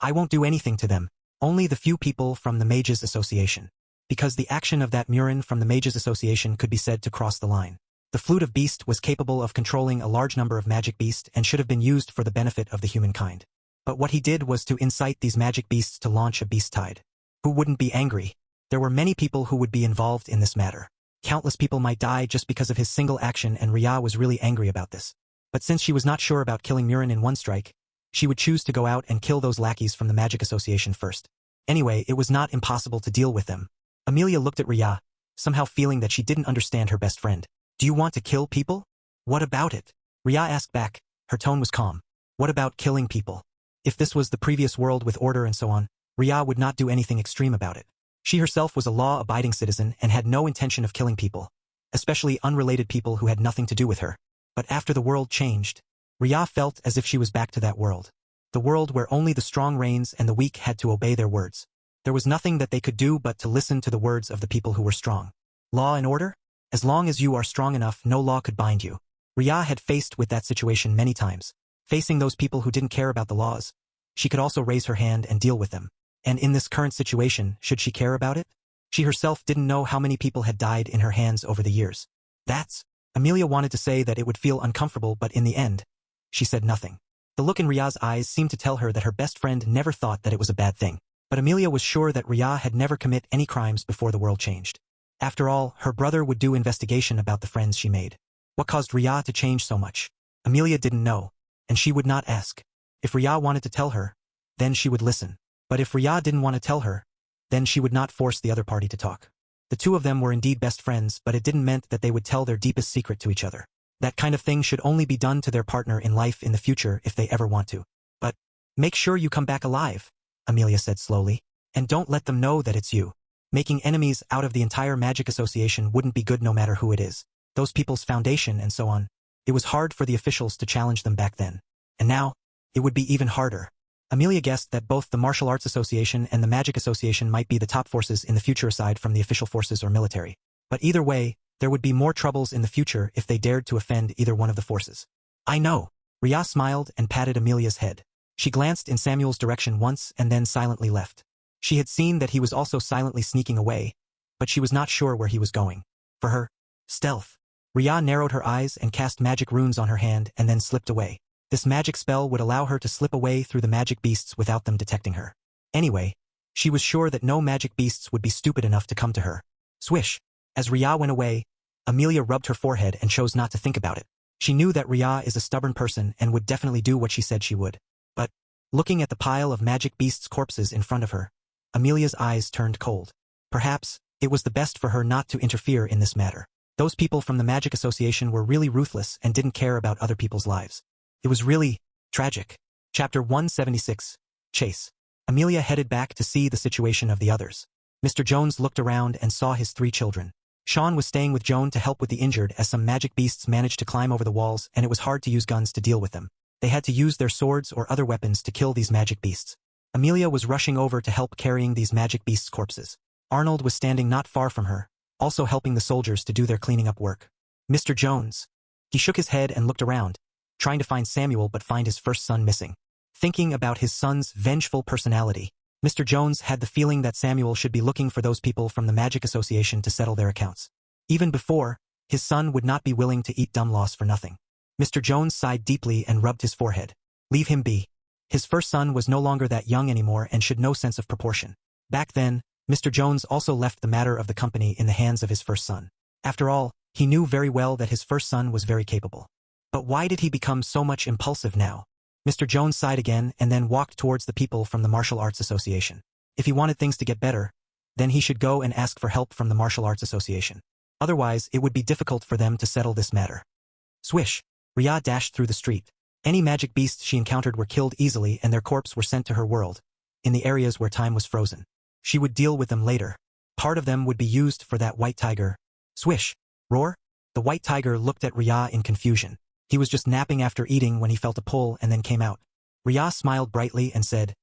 I won't do anything to them, only the few people from the Mages Association. Because the action of that Murin from the Mages Association could be said to cross the line. The Flute of Beast was capable of controlling a large number of magic beasts and should have been used for the benefit of the humankind. But what he did was to incite these magic beasts to launch a beast tide. Who wouldn't be angry? There were many people who would be involved in this matter. Countless people might die just because of his single action, and Ria was really angry about this. But since she was not sure about killing Murin in one strike, she would choose to go out and kill those lackeys from the Magic Association first. Anyway, it was not impossible to deal with them. Amelia looked at Ria, somehow feeling that she didn't understand her best friend. Do you want to kill people? What about it? Ria asked back. Her tone was calm. What about killing people? If this was the previous world with order and so on, Ria would not do anything extreme about it. She herself was a law-abiding citizen and had no intention of killing people, especially unrelated people who had nothing to do with her. But after the world changed, Ria felt as if she was back to that world. The world where only the strong reigns and the weak had to obey their words. There was nothing that they could do but to listen to the words of the people who were strong. Law and order? As long as you are strong enough, no law could bind you. Ria had faced with that situation many times. Facing those people who didn't care about the laws, she could also raise her hand and deal with them. And in this current situation, should she care about it? She herself didn't know how many people had died in her hands over the years. Amelia wanted to say that it would feel uncomfortable, but in the end, she said nothing. The look in Ria's eyes seemed to tell her that her best friend never thought that it was a bad thing. But Amelia was sure that Ria had never committed any crimes before the world changed. After all, her brother would do investigation about the friends she made. What caused Ria to change so much? Amelia didn't know, and she would not ask. If Ria wanted to tell her, then she would listen. But if Ria didn't want to tell her, then she would not force the other party to talk. The two of them were indeed best friends, but it didn't mean that they would tell their deepest secret to each other. That kind of thing should only be done to their partner in life in the future if they ever want to. But make sure you come back alive, Amelia said slowly, and don't let them know that it's you. Making enemies out of the entire magic association wouldn't be good no matter who it is. Those people's foundation and so on. It was hard for the officials to challenge them back then. And now, it would be even harder. Amelia guessed that both the Martial Arts Association and the Magic Association might be the top forces in the future aside from the official forces or military. But either way, there would be more troubles in the future if they dared to offend either one of the forces. I know. Ria smiled and patted Amelia's head. She glanced in Samuel's direction once and then silently left. She had seen that he was also silently sneaking away, but she was not sure where he was going. For her, stealth. Ria narrowed her eyes and cast magic runes on her hand and then slipped away. This magic spell would allow her to slip away through the magic beasts without them detecting her. Anyway, she was sure that no magic beasts would be stupid enough to come to her. Swish. As Ria went away, Amelia rubbed her forehead and chose not to think about it. She knew that Ria is a stubborn person and would definitely do what she said she would. But, looking at the pile of magic beasts' corpses in front of her, Amelia's eyes turned cold. Perhaps, it was the best for her not to interfere in this matter. Those people from the Magic Association were really ruthless and didn't care about other people's lives. It was really tragic. Chapter 176. Chase. Amelia headed back to see the situation of the others. Mr. Jones looked around and saw his 3 children. Sean was staying with Joan to help with the injured as some magic beasts managed to climb over the walls and it was hard to use guns to deal with them. They had to use their swords or other weapons to kill these magic beasts. Amelia was rushing over to help carrying these magic beasts' corpses. Arnold was standing not far from her, also helping the soldiers to do their cleaning up work. Mr. Jones. He shook his head and looked around, trying to find Samuel but find his first son missing. Thinking about his son's vengeful personality, Mr. Jones had the feeling that Samuel should be looking for those people from the Magic Association to settle their accounts. Even before, his son would not be willing to eat dumb loss for nothing. Mr. Jones sighed deeply and rubbed his forehead. Leave him be. His first son was no longer that young anymore and should know sense of proportion. Back then, Mr. Jones also left the matter of the company in the hands of his first son. After all, he knew very well that his first son was very capable. But why did he become so much impulsive now? Mr. Jones sighed again and then walked towards the people from the Martial Arts Association. If he wanted things to get better, then he should go and ask for help from the Martial Arts Association. Otherwise, it would be difficult for them to settle this matter. Swish! Ria dashed through the street. Any magic beasts she encountered were killed easily and their corpses were sent to her world, in the areas where time was frozen. She would deal with them later. Part of them would be used for that white tiger. Swish! Roar! The white tiger looked at Ria in confusion. He was just napping after eating when he felt a pull and then came out. Ria smiled brightly and said,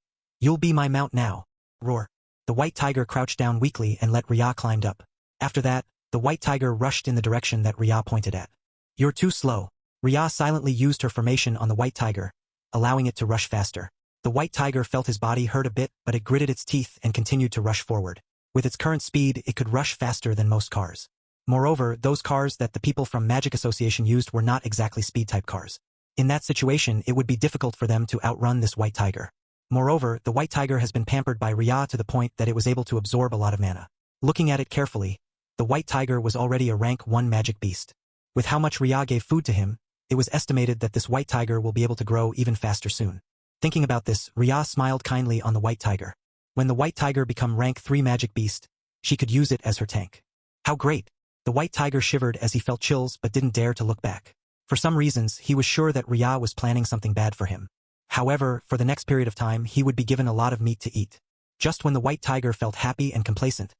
"You'll be my mount now." Roar! The white tiger crouched down weakly and let Ria climb up. After that, the white tiger rushed in the direction that Ria pointed at. "You're too slow." Ria silently used her formation on the white tiger, allowing it to rush faster. The white tiger felt his body hurt a bit, but it gritted its teeth and continued to rush forward. With its current speed, it could rush faster than most cars. Moreover, those cars that the people from Magic Association used were not exactly speed-type cars. In that situation, it would be difficult for them to outrun this white tiger. Moreover, the white tiger has been pampered by Ria to the point that it was able to absorb a lot of mana. Looking at it carefully, the white tiger was already a rank 1 magic beast. With how much Ria gave food to him, it was estimated that this white tiger will be able to grow even faster soon. Thinking about this, Ria smiled kindly on the white tiger. When the white tiger become rank 3 magic beast, she could use it as her tank. How great! The white tiger shivered as he felt chills but didn't dare to look back. For some reasons, he was sure that Rhea was planning something bad for him. However, for the next period of time he would be given a lot of meat to eat. Just when the white tiger felt happy and complacent,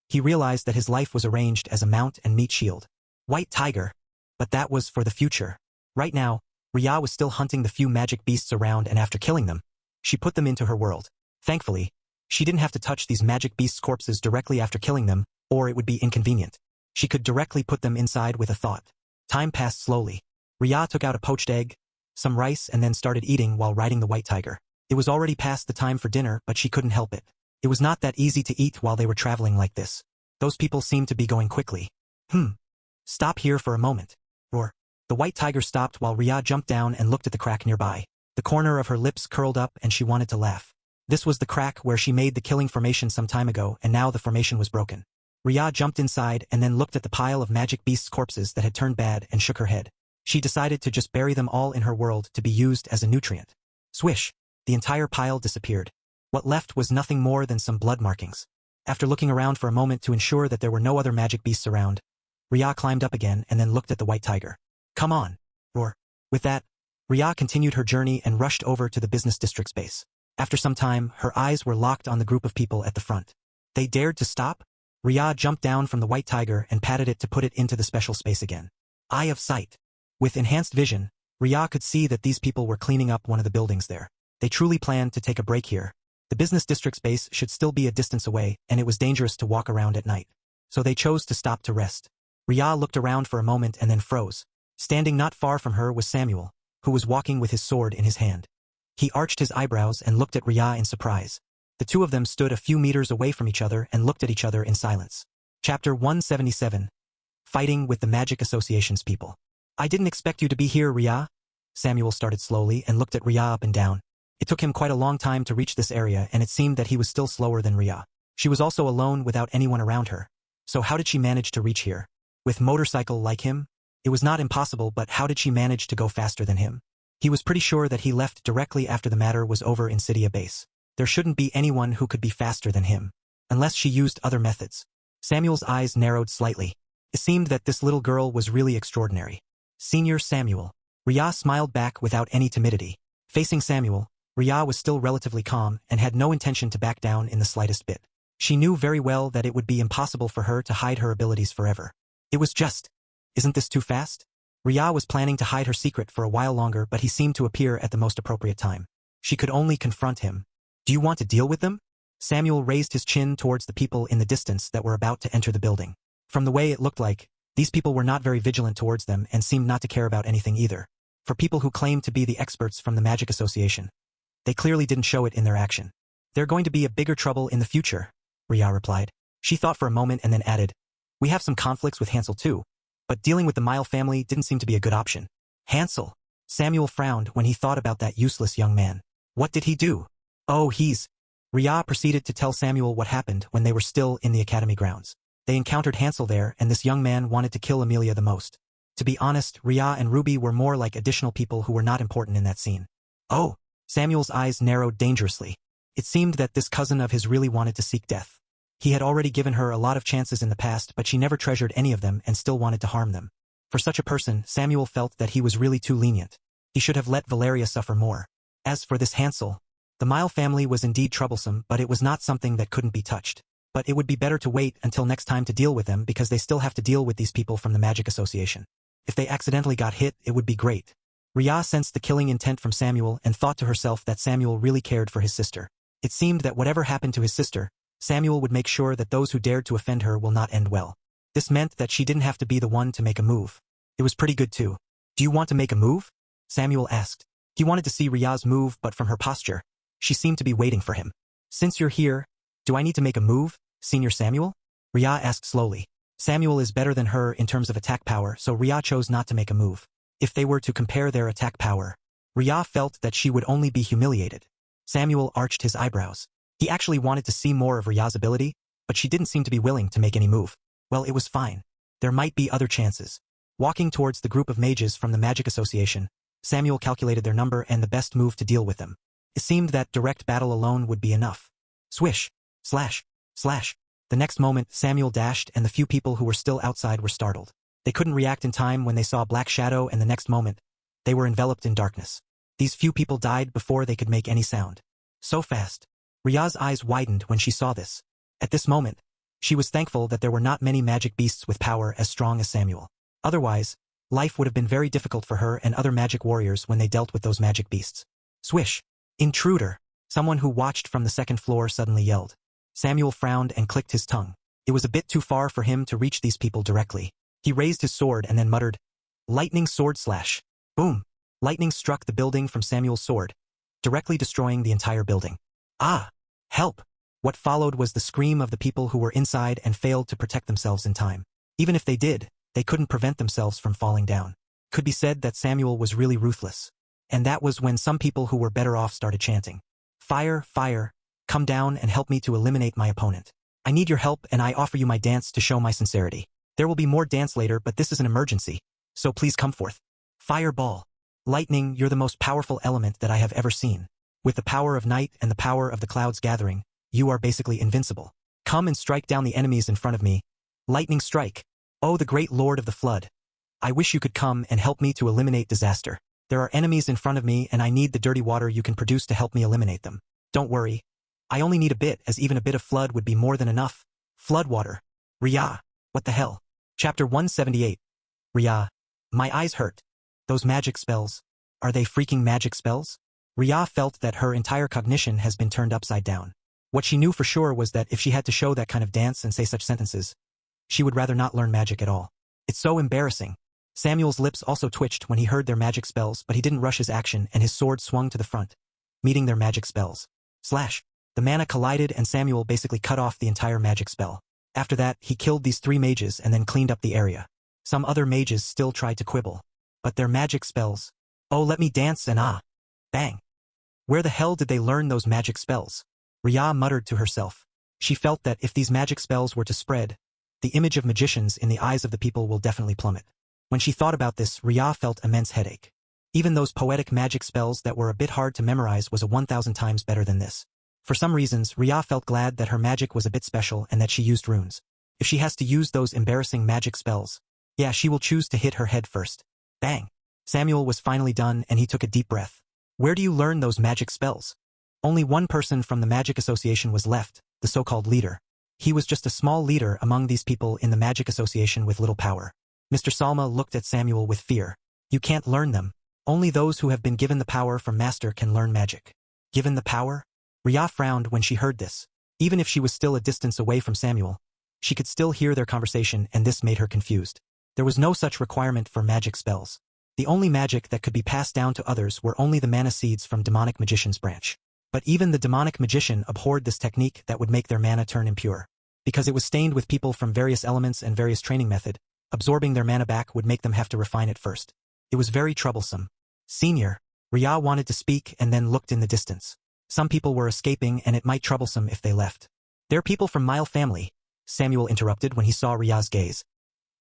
he realized that his life was arranged as a mount and meat shield. White tiger. But that was for the future. Right now, Rhea was still hunting the few magic beasts around, and after killing them, she put them into her world. Thankfully, she didn't have to touch these magic beasts' corpses directly after killing them, or it would be inconvenient. She could directly put them inside with a thought. Time passed slowly. Rhea took out a poached egg, some rice, and then started eating while riding the white tiger. It was already past the time for dinner, but she couldn't help it. It was not that easy to eat while they were traveling like this. Those people seemed to be going quickly. Stop here for a moment. Roar. The white tiger stopped while Rhea jumped down and looked at the crack nearby. The corner of her lips curled up and she wanted to laugh. This was the crack where she made the killing formation some time ago, and now the formation was broken. Rhea jumped inside and then looked at the pile of magic beasts' corpses that had turned bad and shook her head. She decided to just bury them all in her world to be used as a nutrient. Swish! The entire pile disappeared. What left was nothing more than some blood markings. After looking around for a moment to ensure that there were no other magic beasts around, Rhea climbed up again and then looked at the white tiger. Come on! Roar! With that, Rhea continued her journey and rushed over to the business district's base. After some time, her eyes were locked on the group of people at the front. They dared to stop? Rhea jumped down from the white tiger and patted it to put it into the special space again. Eye of sight. With enhanced vision, Rhea could see that these people were cleaning up one of the buildings there. They truly planned to take a break here. The business district's base should still be a distance away, and it was dangerous to walk around at night. So they chose to stop to rest. Rhea looked around for a moment and then froze. Standing not far from her was Samuel, who was walking with his sword in his hand. He arched his eyebrows and looked at Rhea in surprise. The two of them stood a few meters away from each other and looked at each other in silence. Chapter 177. Fighting with the Magic Association's people. I didn't expect you to be here, Rhea. Samuel started slowly and looked at Rhea up and down. It took him quite a long time to reach this area, and it seemed that he was still slower than Rhea. She was also alone without anyone around her. So how did she manage to reach here? With motorcycle like him? It was not impossible, but how did she manage to go faster than him? He was pretty sure that he left directly after the matter was over in Cydia base. There shouldn't be anyone who could be faster than him. Unless she used other methods. Samuel's eyes narrowed slightly. It seemed that this little girl was really extraordinary. Senior Samuel. Rhea smiled back without any timidity. Facing Samuel, Rhea was still relatively calm and had no intention to back down in the slightest bit. She knew very well that it would be impossible for her to hide her abilities forever. It was just, isn't this too fast? Rhea was planning to hide her secret for a while longer, but he seemed to appear at the most appropriate time. She could only confront him. Do you want to deal with them? Samuel raised his chin towards the people in the distance that were about to enter the building. From the way it looked like, these people were not very vigilant towards them and seemed not to care about anything either. For people who claimed to be the experts from the Magic Association, they clearly didn't show it in their action. They're going to be a bigger trouble in the future, Rhea replied. She thought for a moment and then added, we have some conflicts with Hansel too, but dealing with the Mile family didn't seem to be a good option. Hansel? Samuel frowned when he thought about that useless young man. What did he do? Oh, Rhea proceeded to tell Samuel what happened when they were still in the academy grounds. They encountered Hansel there, and this young man wanted to kill Amelia the most. To be honest, Rhea and Ruby were more like additional people who were not important in that scene. Oh! Samuel's eyes narrowed dangerously. It seemed that this cousin of his really wanted to seek death. He had already given her a lot of chances in the past, but she never treasured any of them and still wanted to harm them. For such a person, Samuel felt that he was really too lenient. He should have let Valeria suffer more. As for this Hansel, the Mile family was indeed troublesome, but it was not something that couldn't be touched. But it would be better to wait until next time to deal with them, because they still have to deal with these people from the Magic Association. If they accidentally got hit, it would be great. Rhea sensed the killing intent from Samuel and thought to herself that Samuel really cared for his sister. It seemed that whatever happened to his sister, Samuel would make sure that those who dared to offend her will not end well. This meant that she didn't have to be the one to make a move. It was pretty good too. Do you want to make a move? Samuel asked. He wanted to see Rhea's move, but from her posture, she seemed to be waiting for him. Since you're here, do I need to make a move, Senior Samuel? Rhea asked slowly. Samuel is better than her in terms of attack power, so Rhea chose not to make a move. If they were to compare their attack power, Rhea felt that she would only be humiliated. Samuel arched his eyebrows. He actually wanted to see more of Rhea's ability, but she didn't seem to be willing to make any move. Well, it was fine. There might be other chances. Walking towards the group of mages from the Magic Association, Samuel calculated their number and the best move to deal with them. It seemed that direct battle alone would be enough. Swish! Slash! Slash! The next moment, Samuel dashed and the few people who were still outside were startled. They couldn't react in time when they saw a black shadow, and the next moment, they were enveloped in darkness. These few people died before they could make any sound. So fast. Ria's eyes widened when she saw this. At this moment, she was thankful that there were not many magic beasts with power as strong as Samuel. Otherwise, life would have been very difficult for her and other magic warriors when they dealt with those magic beasts. Swish! Intruder! Someone who watched from the second floor suddenly yelled. Samuel frowned and clicked his tongue. It was a bit too far for him to reach these people directly. He raised his sword and then muttered, "Lightning sword slash." Boom! Lightning struck the building from Samuel's sword, directly destroying the entire building. Ah! Help! What followed was the scream of the people who were inside and failed to protect themselves in time. Even if they did, they couldn't prevent themselves from falling down. Could be said that Samuel was really ruthless. And that was when some people who were better off started chanting, "Fire, fire, come down and help me to eliminate my opponent. I need your help and I offer you my dance to show my sincerity. There will be more dance later, but this is an emergency, so please come forth." Fireball. Lightning, you're the most powerful element that I have ever seen. With the power of night and the power of the clouds gathering, you are basically invincible. Come and strike down the enemies in front of me. Lightning strike. Oh, the great Lord of the Flood. I wish you could come and help me to eliminate disaster. There are enemies in front of me and I need the dirty water you can produce to help me eliminate them. Don't worry. I only need a bit, as even a bit of flood would be more than enough. Flood water. Ria. What the hell? Chapter 178. Ria. My eyes hurt. Those magic spells. Are they freaking magic spells? Ria felt that her entire cognition has been turned upside down. What she knew for sure was that if she had to show that kind of dance and say such sentences, she would rather not learn magic at all. It's so embarrassing. Samuel's lips also twitched when he heard their magic spells, but he didn't rush his action and his sword swung to the front, meeting their magic spells. Slash. The mana collided and Samuel basically cut off the entire magic spell. After that, he killed these 3 mages and then cleaned up the area. Some other mages still tried to quibble. But their magic spells. Oh, let me dance and ah. Bang. Where the hell did they learn those magic spells? Ria muttered to herself. She felt that if these magic spells were to spread, the image of magicians in the eyes of the people will definitely plummet. When she thought about this, Ria felt immense headache. Even those poetic magic spells that were a bit hard to memorize was a 1,000 times better than this. For some reasons, Ria felt glad that her magic was a bit special and that she used runes. If she has to use those embarrassing magic spells, yeah, she will choose to hit her head first. Bang! Samuel was finally done and he took a deep breath. Where do you learn those magic spells? Only one person from the Magic Association was left, the so-called leader. He was just a small leader among these people in the Magic Association with little power. Mr. Salma looked at Samuel with fear. You can't learn them. Only those who have been given the power from Master can learn magic. Given the power? Ria frowned when she heard this. Even if she was still a distance away from Samuel, she could still hear their conversation and this made her confused. There was no such requirement for magic spells. The only magic that could be passed down to others were only the mana seeds from demonic magician's branch. But even the demonic magician abhorred this technique that would make their mana turn impure. Because it was stained with people from various elements and various training method, absorbing their mana back would make them have to refine it first. It was very troublesome. Senior. Ria wanted to speak and then looked in the distance. Some people were escaping and it might troublesome if they left. They're people from Mile family, Samuel interrupted when he saw Ria's gaze.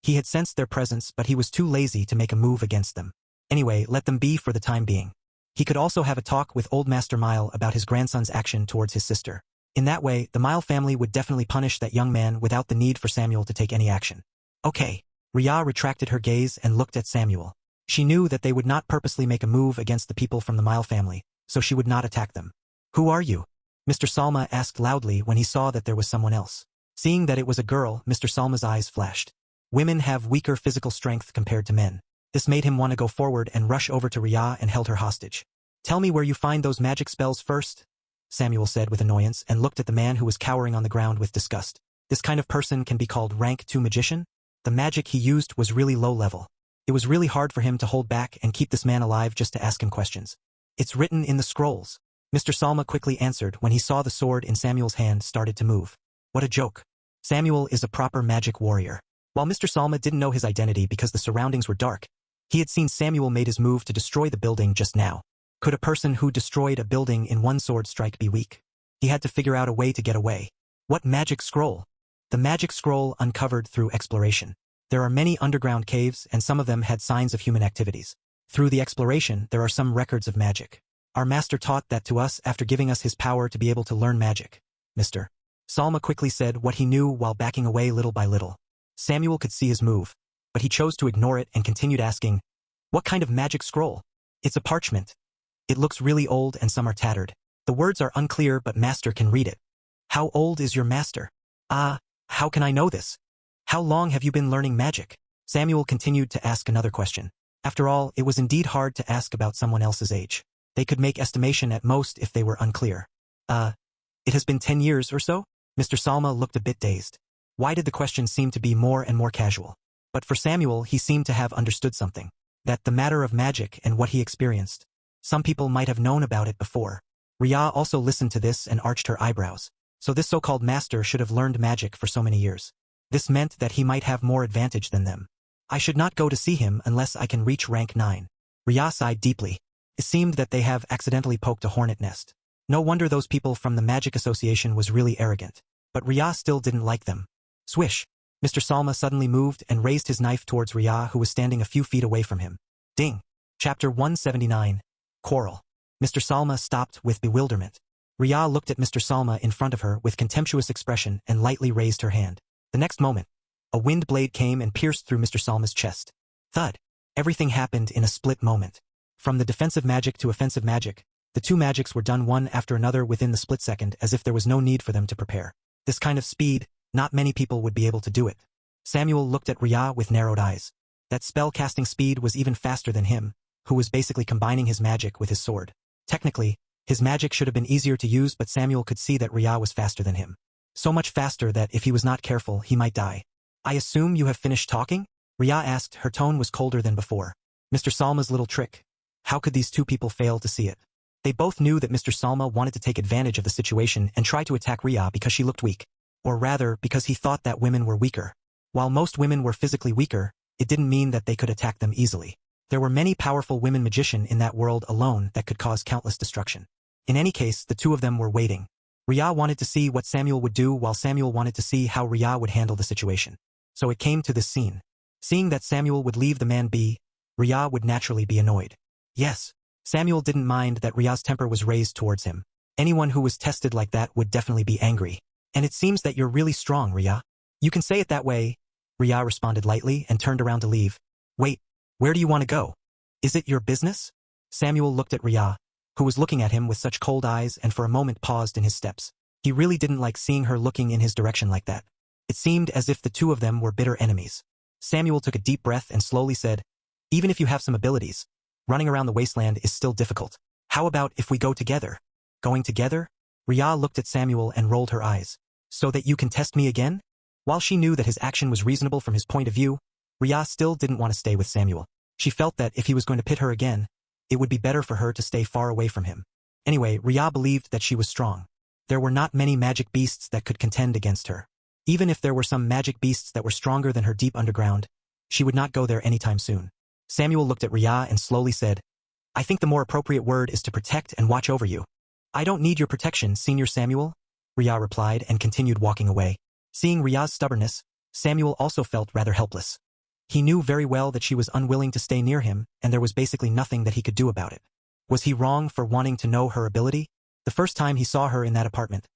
He had sensed their presence, but he was too lazy to make a move against them. Anyway, let them be for the time being. He could also have a talk with old Master Mile about his grandson's action towards his sister. In that way, the Mile family would definitely punish that young man without the need for Samuel to take any action. Okay. Ria retracted her gaze and looked at Samuel. She knew that they would not purposely make a move against the people from the Mile family, so she would not attack them. Who are you? Mr. Salma asked loudly when he saw that there was someone else. Seeing that it was a girl, Mr. Salma's eyes flashed. Women have weaker physical strength compared to men. This made him want to go forward and rush over to Ria and held her hostage. Tell me where you find those magic spells first, Samuel said with annoyance and looked at the man who was cowering on the ground with disgust. This kind of person can be called rank 2 magician? The magic he used was really low level. It was really hard for him to hold back and keep this man alive just to ask him questions. It's written in the scrolls. Mr. Salma quickly answered when he saw the sword in Samuel's hand started to move. What a joke. Samuel is a proper magic warrior. While Mr. Salma didn't know his identity because the surroundings were dark, he had seen Samuel made his move to destroy the building just now. Could a person who destroyed a building in one sword strike be weak? He had to figure out a way to get away. What magic scroll? The magic scroll uncovered through exploration. There are many underground caves and some of them had signs of human activities. Through the exploration, there are some records of magic. Our master taught that to us after giving us his power to be able to learn magic. Mr. Salma quickly said what he knew while backing away little by little. Samuel could see his move, but he chose to ignore it and continued asking, "What kind of magic scroll?" "It's a parchment. It looks really old and some are tattered. The words are unclear but master can read it." "How old is your master?" "Ah, how can I know this? How long have you been learning magic?" Samuel continued to ask another question. After all, it was indeed hard to ask about someone else's age. They could make estimation at most if they were unclear. It has been 10 years or so?" Mr. Salma looked a bit dazed. Why did the question seem to be more and more casual? But for Samuel, he seemed to have understood something. That the matter of magic and what he experienced. Some people might have known about it before. Ria also listened to this and arched her eyebrows. So this so-called master should have learned magic for so many years. This meant that he might have more advantage than them. "I should not go to see him unless I can reach rank 9. Ria sighed deeply. It seemed that they have accidentally poked a hornet nest. No wonder those people from the Magic Association was really arrogant. But Ria still didn't like them. Swish! Mr. Salma suddenly moved and raised his knife towards Ria, who was standing a few feet away from him. Ding! Chapter 179. Quarrel. Mr. Salma stopped with bewilderment. Ria looked at Mr. Salma in front of her with contemptuous expression and lightly raised her hand. The next moment, a wind blade came and pierced through Mr. Salma's chest. Thud! Everything happened in a split moment. From the defensive magic to offensive magic, the two magics were done one after another within the split second, as if there was no need for them to prepare. This kind of speed, not many people would be able to do it. Samuel looked at Ria with narrowed eyes. That spell-casting speed was even faster than him, who was basically combining his magic with his sword. Technically, his magic should have been easier to use, but Samuel could see that Ria was faster than him. So much faster that if he was not careful, he might die. "I assume you have finished talking?" Ria asked. Her tone was colder than before. Mr. Salma's little trick. How could these two people fail to see it? They both knew that Mr. Salma wanted to take advantage of the situation and try to attack Ria because she looked weak. Or rather, because he thought that women were weaker. While most women were physically weaker, it didn't mean that they could attack them easily. There were many powerful women magicians in that world alone that could cause countless destruction. In any case, the two of them were waiting. Ria wanted to see what Samuel would do, while Samuel wanted to see how Ria would handle the situation. So it came to this scene. Seeing that Samuel would leave the man be, Ria would naturally be annoyed. Yes, Samuel didn't mind that Ria's temper was raised towards him. Anyone who was tested like that would definitely be angry. "And it seems that you're really strong, Ria." "You can say it that way," Ria responded lightly and turned around to leave. "Wait, where do you want to go? Is it your business?" Samuel looked at Ria, who was looking at him with such cold eyes, and for a moment paused in his steps. He really didn't like seeing her looking in his direction like that. It seemed as if the two of them were bitter enemies. Samuel took a deep breath and slowly said, "Even if you have some abilities, running around the wasteland is still difficult. How about if we go together?" "Going together?" Ria looked at Samuel and rolled her eyes. "So that you can test me again?" While she knew that his action was reasonable from his point of view, Ria still didn't want to stay with Samuel. She felt that if he was going to pit her again, it would be better for her to stay far away from him. Anyway, Ria believed that she was strong. There were not many magic beasts that could contend against her. Even if there were some magic beasts that were stronger than her deep underground, she would not go there anytime soon. Samuel looked at Ria and slowly said, "I think the more appropriate word is to protect and watch over you." "I don't need your protection, Senior Samuel," Ria replied and continued walking away. Seeing Ria's stubbornness, Samuel also felt rather helpless. He knew very well that she was unwilling to stay near him, and there was basically nothing that he could do about it. Was he wrong for wanting to know her ability? The first time he saw her in that apartment,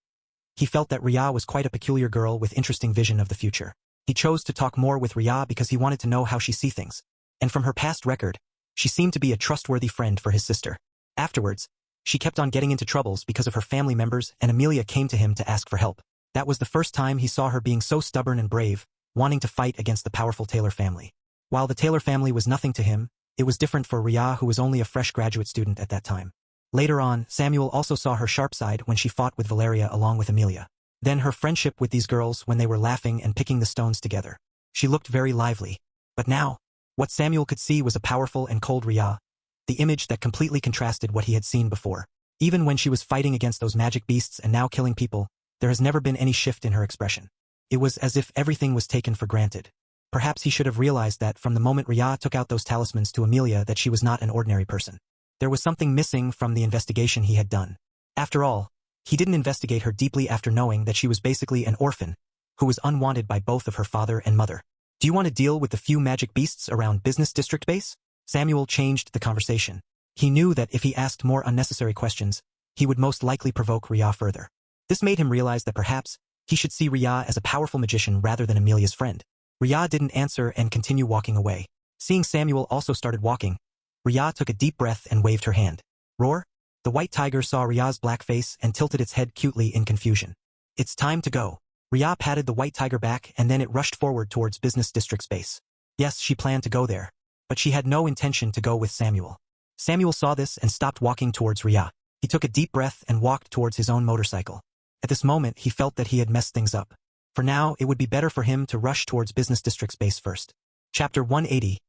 he felt that Ria was quite a peculiar girl with interesting vision of the future. He chose to talk more with Ria because he wanted to know how she sees things. And from her past record, she seemed to be a trustworthy friend for his sister. Afterwards, she kept on getting into troubles because of her family members, and Amelia came to him to ask for help. That was the first time he saw her being so stubborn and brave, wanting to fight against the powerful Taylor family. While the Taylor family was nothing to him, it was different for Ria, who was only a fresh graduate student at that time. Later on, Samuel also saw her sharp side when she fought with Valeria along with Amelia. Then her friendship with these girls when they were laughing and picking the stones together. She looked very lively. But now, what Samuel could see was a powerful and cold Ria, the image that completely contrasted what he had seen before. Even when she was fighting against those magic beasts and now killing people, there has never been any shift in her expression. It was as if everything was taken for granted. Perhaps he should have realized that from the moment Ria took out those talismans to Amelia that she was not an ordinary person. There was something missing from the investigation he had done. After all, he didn't investigate her deeply after knowing that she was basically an orphan, who was unwanted by both of her father and mother. "Do you want to deal with the few magic beasts around Business District Base?" Samuel changed the conversation. He knew that if he asked more unnecessary questions, he would most likely provoke Ria further. This made him realize that perhaps He should see Ria as a powerful magician rather than Amelia's friend. Ria didn't answer and continued walking away. Seeing Samuel also started walking, Ria took a deep breath and waved her hand. Roar? The white tiger saw Ria's black face and tilted its head cutely in confusion. It's time to go. Ria patted the white tiger back and then it rushed forward towards Business District's base. Yes, she planned to go there, but she had no intention to go with Samuel. Samuel saw this and stopped walking towards Ria. He took a deep breath and walked towards his own motorcycle. At this moment, he felt that he had messed things up. For now, it would be better for him to rush towards Business District's base first. Chapter 180.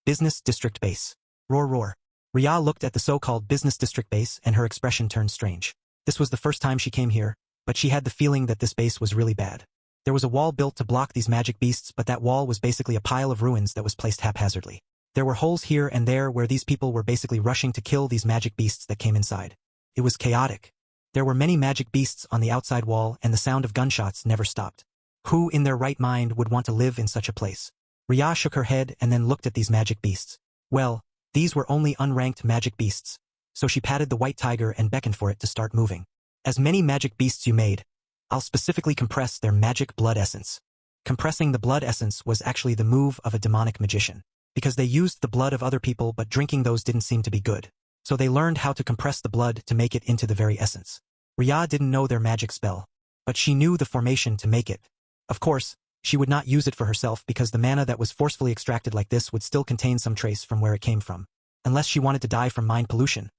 Business District Base. Roar roar. Ria looked at the so-called Business District base and her expression turned strange. This was the first time she came here, but she had the feeling that this base was really bad. There was a wall built to block these magic beasts, but that wall was basically a pile of ruins that was placed haphazardly. There were holes here and there where these people were basically rushing to kill these magic beasts that came inside. It was chaotic. There were many magic beasts on the outside wall and the sound of gunshots never stopped. Who in their right mind would want to live in such a place? Ria shook her head and then looked at these magic beasts. Well, these were only unranked magic beasts. So she patted the white tiger and beckoned for it to start moving. As many magic beasts you made, I'll specifically compress their magic blood essence. Compressing the blood essence was actually the move of a demonic magician. Because they used the blood of other people but drinking those didn't seem to be good. So they learned how to compress the blood to make it into the very essence. Ria didn't know their magic spell, but she knew the formation to make it. Of course, she would not use it for herself because the mana that was forcefully extracted like this would still contain some trace from where it came from. Unless she wanted to die from mind pollution.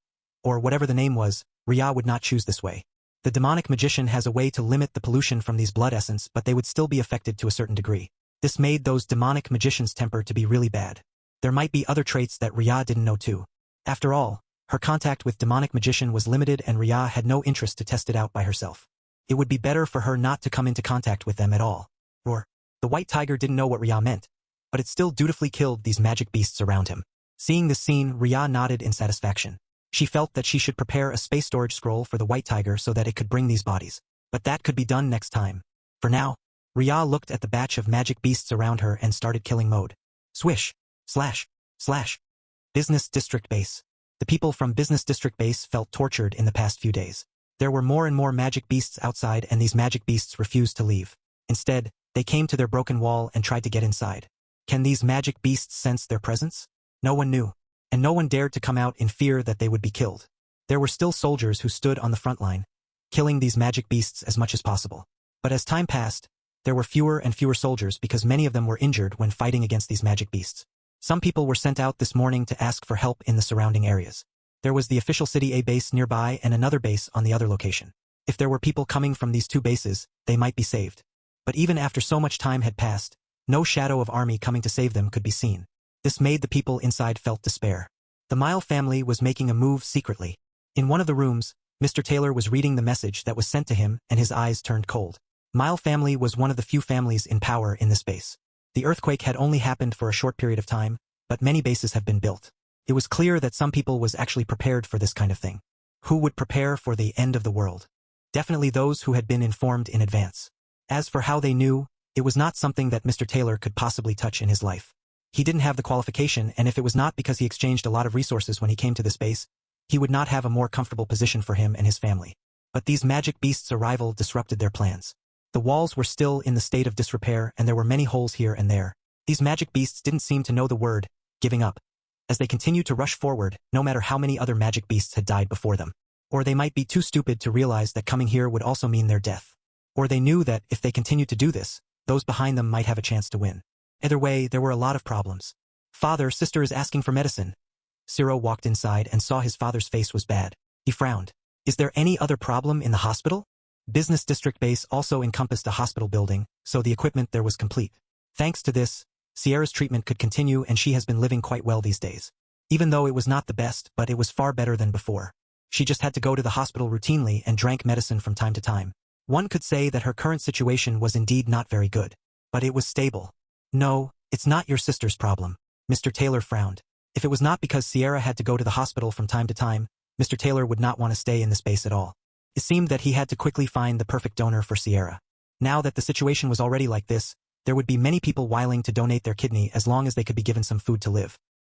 Or whatever the name was, Ria would not choose this way. The demonic magician has a way to limit the pollution from these blood essence, but they would still be affected to a certain degree. This made those demonic magicians' temper to be really bad. There might be other traits that Ria didn't know too. After all, her contact with demonic magician was limited and Ria had no interest to test it out by herself. It would be better for her not to come into contact with them at all. Roar. The white tiger didn't know what Ria meant, but it still dutifully killed these magic beasts around him. Seeing this scene, Ria nodded in satisfaction. She felt that she should prepare a space storage scroll for the white tiger so that it could bring these bodies. But that could be done next time. For now, Ria looked at the batch of magic beasts around her and started killing mode. Swish. Slash. Slash. Business District Base. The people from Business District Base felt tortured in the past few days. There were more and more magic beasts outside and these magic beasts refused to leave. Instead, they came to their broken wall and tried to get inside. Can these magic beasts sense their presence? No one knew. And no one dared to come out in fear that they would be killed. There were still soldiers who stood on the front line, killing these magic beasts as much as possible. But as time passed, there were fewer and fewer soldiers because many of them were injured when fighting against these magic beasts. Some people were sent out this morning to ask for help in the surrounding areas. There was the official City A base nearby and another base on the other location. If there were people coming from these two bases, they might be saved. But even after so much time had passed, no shadow of army coming to save them could be seen. This made the people inside felt despair. The Mile family was making a move secretly. In one of the rooms, Mr. Taylor was reading the message that was sent to him and his eyes turned cold. Mile family was one of the few families in power in this base. The earthquake had only happened for a short period of time, but many bases have been built. It was clear that some people was actually prepared for this kind of thing. Who would prepare for the end of the world? Definitely those who had been informed in advance. As for how they knew, it was not something that Mr. Taylor could possibly touch in his life. He didn't have the qualification, and if it was not because he exchanged a lot of resources when he came to this base, he would not have a more comfortable position for him and his family. But these magic beasts' arrival disrupted their plans. The walls were still in the state of disrepair and there were many holes here and there. These magic beasts didn't seem to know the word, giving up. As they continued to rush forward, no matter how many other magic beasts had died before them. Or they might be too stupid to realize that coming here would also mean their death. Or they knew that if they continued to do this, those behind them might have a chance to win. Either way, there were a lot of problems. Father, sister is asking for medicine. Ciro walked inside and saw his father's face was bad. He frowned. Is there any other problem in the hospital? Business District Base also encompassed a hospital building, so the equipment there was complete. Thanks to this, Sierra's treatment could continue and she has been living quite well these days. Even though it was not the best, but it was far better than before. She just had to go to the hospital routinely and drank medicine from time to time. One could say that her current situation was indeed not very good. But it was stable. No, it's not your sister's problem. Mr. Taylor frowned. If it was not because Sierra had to go to the hospital from time to time, Mr. Taylor would not want to stay in this base at all. It seemed that he had to quickly find the perfect donor for Sierra. Now that the situation was already like this, there would be many people willing to donate their kidney as long as they could be given some food to live.